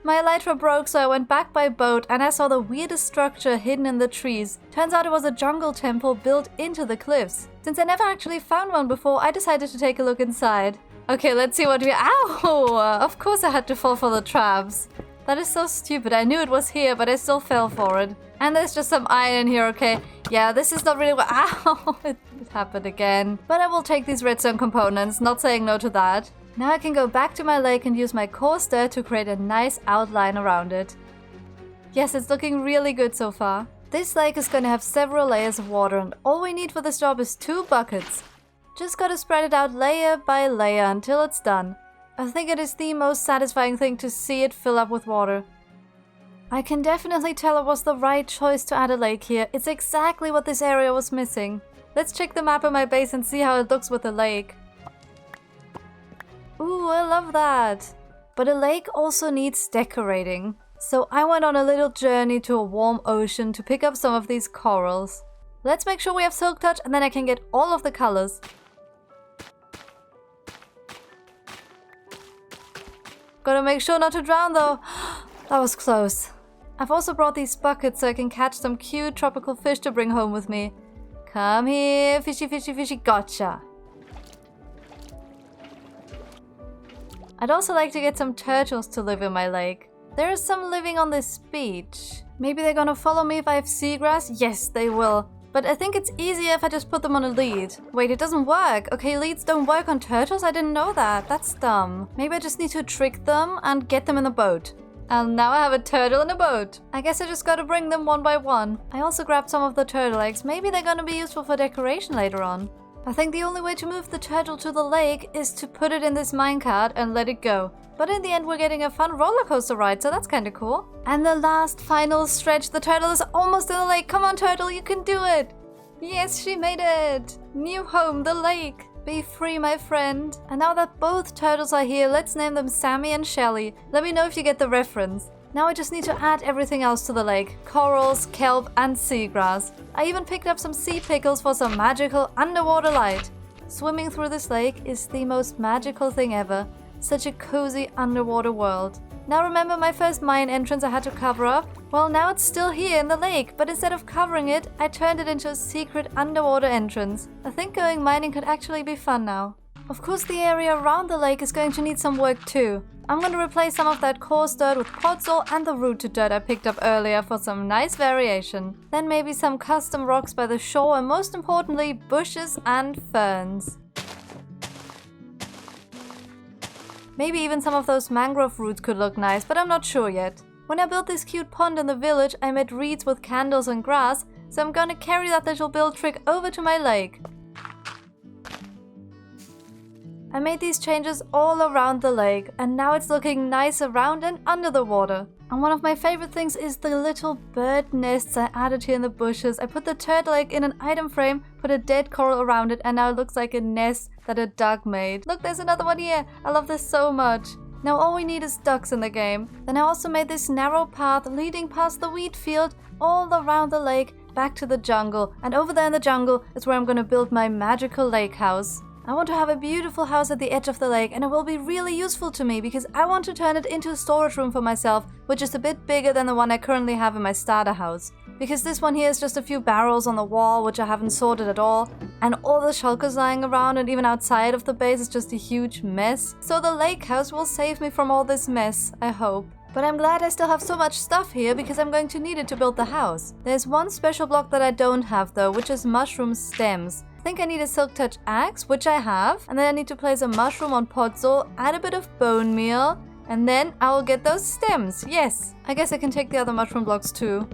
My elytra broke, so I went back by boat and I saw the weirdest structure hidden in the trees. Turns out it was a jungle temple built into the cliffs. Since I never actually found one before, I decided to take a look inside. Okay, let's see what we— Ow! Of course I had to fall for the traps. That is so stupid. I knew it was here, but I still fell for it. And there's just some iron in here, okay. Yeah, this is not really what— Ow! It happened again. But I will take these redstone components, not saying no to that. Now I can go back to my lake and use my coarse dirt to create a nice outline around it. Yes, it's looking really good so far. This lake is going to have several layers of water and all we need for this job is 2 buckets. Just gotta spread it out layer by layer until it's done. I think it is the most satisfying thing to see it fill up with water. I can definitely tell it was the right choice to add a lake here. It's exactly what this area was missing. Let's check the map of my base and see how it looks with the lake. Ooh, I love that. But a lake also needs decorating. So I went on a little journey to a warm ocean to pick up some of these corals. Let's make sure we have silk touch and then I can get all of the colors. Gotta make sure not to drown though. That was close. I've also brought these buckets so I can catch some cute tropical fish to bring home with me. Come here, fishy, fishy, fishy, gotcha. I'd also like to get some turtles to live in my lake. There are some living on this beach. Maybe they're gonna follow me if I have seagrass? Yes, they will. But I think it's easier if I just put them on a lead. Wait, it doesn't work. Okay, leads don't work on turtles? I didn't know that. That's dumb. Maybe I just need to trick them and get them in a boat. And now I have a turtle in a boat. I guess I just gotta bring them one by one. I also grabbed some of the turtle eggs. Maybe they're gonna be useful for decoration later on. I think the only way to move the turtle to the lake is to put it in this minecart and let it go. But in the end we're getting a fun roller coaster ride, so that's kinda cool. And the last final stretch, the turtle is almost in the lake. Come on turtle, you can do it! Yes, she made it! New home, the lake! Be free, my friend. And now that both turtles are here, let's name them Sammy and Shelly. Let me know if you get the reference. Now I just need to add everything else to the lake. Corals, kelp, and seagrass. I even picked up some sea pickles for some magical underwater light. Swimming through this lake is the most magical thing ever. Such a cozy underwater world. Now remember my first mine entrance I had to cover up? Well, now it's still here in the lake, but instead of covering it, I turned it into a secret underwater entrance. I think going mining could actually be fun now. Of course, the area around the lake is going to need some work too. I'm going to replace some of that coarse dirt with podzol and the rooted dirt I picked up earlier for some nice variation. Then maybe some custom rocks by the shore and most importantly, bushes and ferns. Maybe even some of those mangrove roots could look nice, but I'm not sure yet. When I built this cute pond in the village, I made reeds with candles and grass, so I'm gonna carry that little build trick over to my lake. I made these changes all around the lake, and now it's looking nice around and under the water. And one of my favorite things is the little bird nests I added here in the bushes. I put the turtle egg in an item frame, put a dead coral around it, and now it looks like a nest that a duck made. Look, there's another one here. I love this so much. Now all we need is ducks in the game. Then I also made this narrow path leading past the wheat field all around the lake back to the jungle. And over there in the jungle is where I'm going to build my magical lake house. I want to have a beautiful house at the edge of the lake, and it will be really useful to me because I want to turn it into a storage room for myself, which is a bit bigger than the one I currently have in my starter house. Because this one here is just a few barrels on the wall, which I haven't sorted at all, and all the shulkers lying around and even outside of the base is just a huge mess. So the lake house will save me from all this mess, I hope. But I'm glad I still have so much stuff here because I'm going to need it to build the house. There's one special block that I don't have though, which is mushroom stems. I think I need a silk touch axe, which I have, and then I need to place a mushroom on podzol, add a bit of bone meal, and then I will get those stems. Yes! I guess I can take the other mushroom blocks too.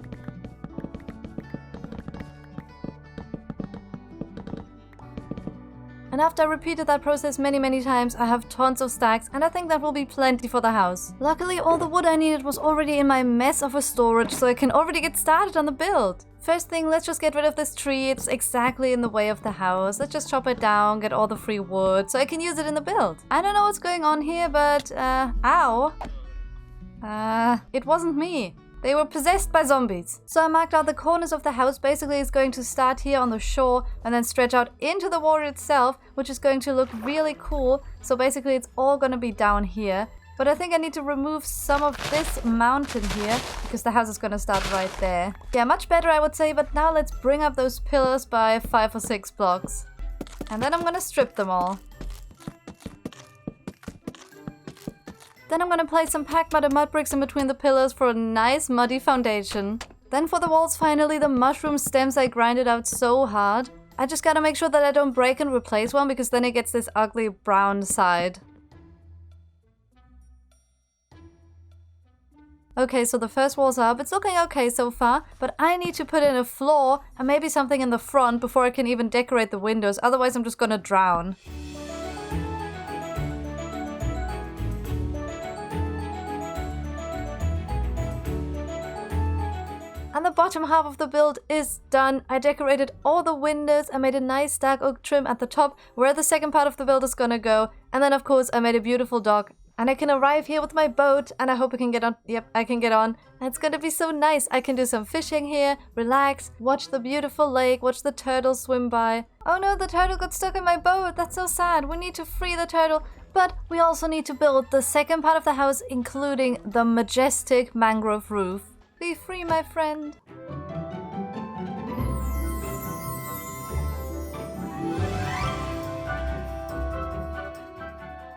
And after I repeated that process many times, I have tons of stacks, and I think that will be plenty for the house. Luckily, all the wood I needed was already in my mess of a storage, so I can already get started on the build. First thing, let's just get rid of this tree. It's exactly in the way of the house. Let's just chop it down, get all the free wood, so I can use it in the build. I don't know what's going on here, but, ow. It wasn't me. They were possessed by zombies. So I marked out the corners of the house. Basically, it's going to start here on the shore and then stretch out into the water itself, which is going to look really cool. So basically, it's all going to be down here. But I think I need to remove some of this mountain here because the house is going to start right there. Yeah, much better, I would say. But now let's bring up those pillars by 5 or 6 blocks. And then I'm going to strip them all. Then I'm gonna place some packed mud and mud bricks in between the pillars for a nice muddy foundation. Then for the walls, finally, the mushroom stems I grinded out so hard. I just gotta make sure that I don't break and replace one because then it gets this ugly brown side. Okay, so the first wall's up. It's looking okay so far, but I need to put in a floor and maybe something in the front before I can even decorate the windows. Otherwise, I'm just gonna drown. And the bottom half of the build is done. I decorated all the windows. I made a nice dark oak trim at the top where the second part of the build is gonna go. And then of course I made a beautiful dock. And I can arrive here with my boat and I hope I can get on. Yep, I can get on. And it's gonna be so nice. I can do some fishing here, relax, watch the beautiful lake, watch the turtle swim by. Oh no, the turtle got stuck in my boat. That's so sad. We need to free the turtle. But we also need to build the second part of the house, including the majestic mangrove roof. Be free, my friend.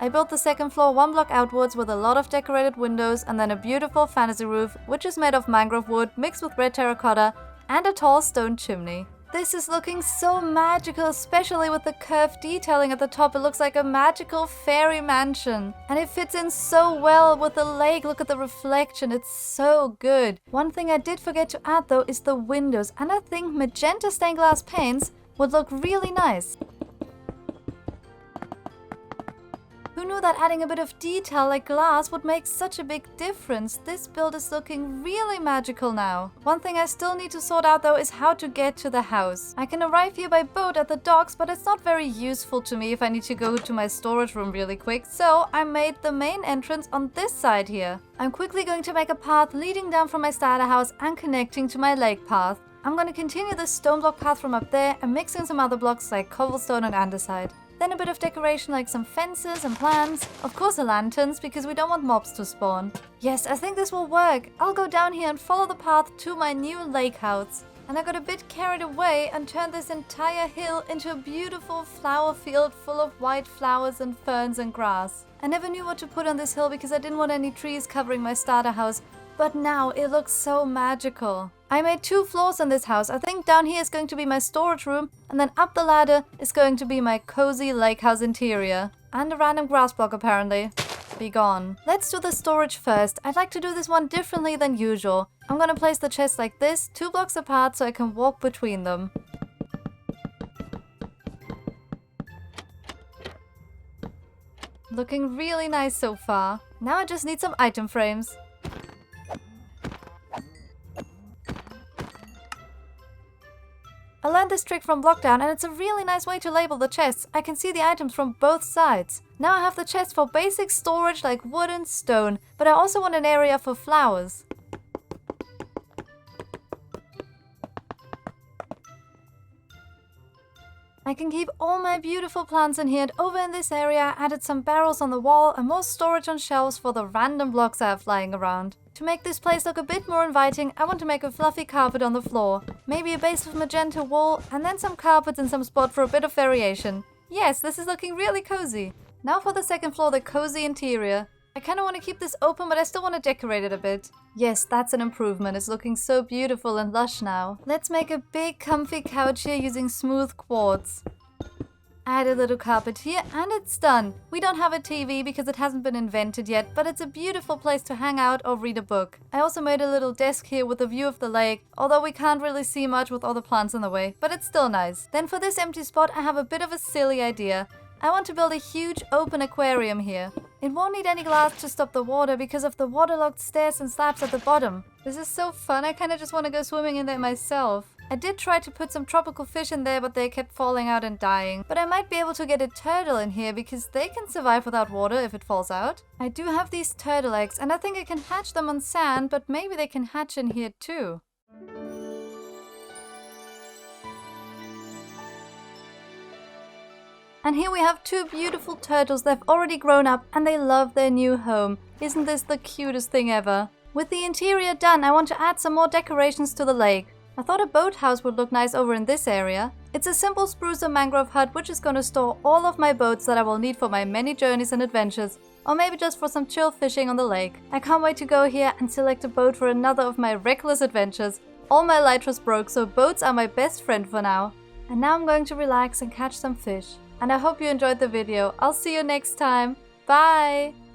I built the second floor 1 block outwards with a lot of decorated windows and then a beautiful fantasy roof, which is made of mangrove wood mixed with red terracotta and a tall stone chimney. This is looking so magical, especially with the curved detailing at the top. It looks like a magical fairy mansion. And it fits in so well with the lake. Look at the reflection. It's so good. One thing I did forget to add though is the windows. And I think magenta stained glass paints would look really nice. Who knew that adding a bit of detail like glass would make such a big difference? This build is looking really magical now. One thing I still need to sort out though is how to get to the house. I can arrive here by boat at the docks, but it's not very useful to me if I need to go to my storage room really quick. So I made the main entrance on this side here. I'm quickly going to make a path leading down from my starter house and connecting to my lake path. I'm going to continue this stone block path from up there and mix in some other blocks like cobblestone and andesite. Then a bit of decoration like some fences and plants. Of course the lanterns, because we don't want mobs to spawn. Yes, I think this will work. I'll go down here and follow the path to my new lake house. And I got a bit carried away and turned this entire hill into a beautiful flower field full of white flowers and ferns and grass. I never knew what to put on this hill because I didn't want any trees covering my starter house. But now it looks so magical. I made 2 floors in this house. I think down here is going to be my storage room, and then up the ladder is going to be my cozy lake house interior. And a random grass block apparently. Be gone. Let's do the storage first. I'd like to do this one differently than usual. I'm gonna place the chests like this, 2 blocks apart so I can walk between them. Looking really nice so far. Now I just need some item frames. I learned this trick from Blockdown and it's a really nice way to label the chests. I can see the items from both sides. Now I have the chest for basic storage like wood and stone, but I also want an area for flowers. I can keep all my beautiful plants in here, and over in this area I added some barrels on the wall and more storage on shelves for the random blocks I have lying around. To make this place look a bit more inviting, I want to make a fluffy carpet on the floor. Maybe a base of magenta wool, and then some carpets in some spot for a bit of variation. Yes, this is looking really cozy. Now for the second floor, the cozy interior. I kind of want to keep this open, but I still want to decorate it a bit. Yes, that's an improvement. It's looking so beautiful and lush now. Let's make a big comfy couch here using smooth quartz. Add a little carpet here and it's done. We don't have a TV because it hasn't been invented yet, but it's a beautiful place to hang out or read a book. I also made a little desk here with a view of the lake, although we can't really see much with all the plants in the way, but it's still nice. Then for this empty spot, I have a bit of a silly idea. I want to build a huge open aquarium here. It won't need any glass to stop the water because of the waterlogged stairs and slabs at the bottom. This is so fun, I kinda just want to go swimming in there myself. I did try to put some tropical fish in there, but they kept falling out and dying. But I might be able to get a turtle in here because they can survive without water if it falls out. I do have these turtle eggs and I think I can hatch them on sand, but maybe they can hatch in here too. And here we have two beautiful turtles. They've already grown up and they love their new home. Isn't this the cutest thing ever? With the interior done, I want to add some more decorations to the lake. I thought a boathouse would look nice over in this area. It's a simple spruce or mangrove hut which is going to store all of my boats that I will need for my many journeys and adventures. Or maybe just for some chill fishing on the lake. I can't wait to go here and select a boat for another of my reckless adventures. All my elytras broke, so boats are my best friend for now. And now I'm going to relax and catch some fish. And I hope you enjoyed the video. I'll see you next time. Bye!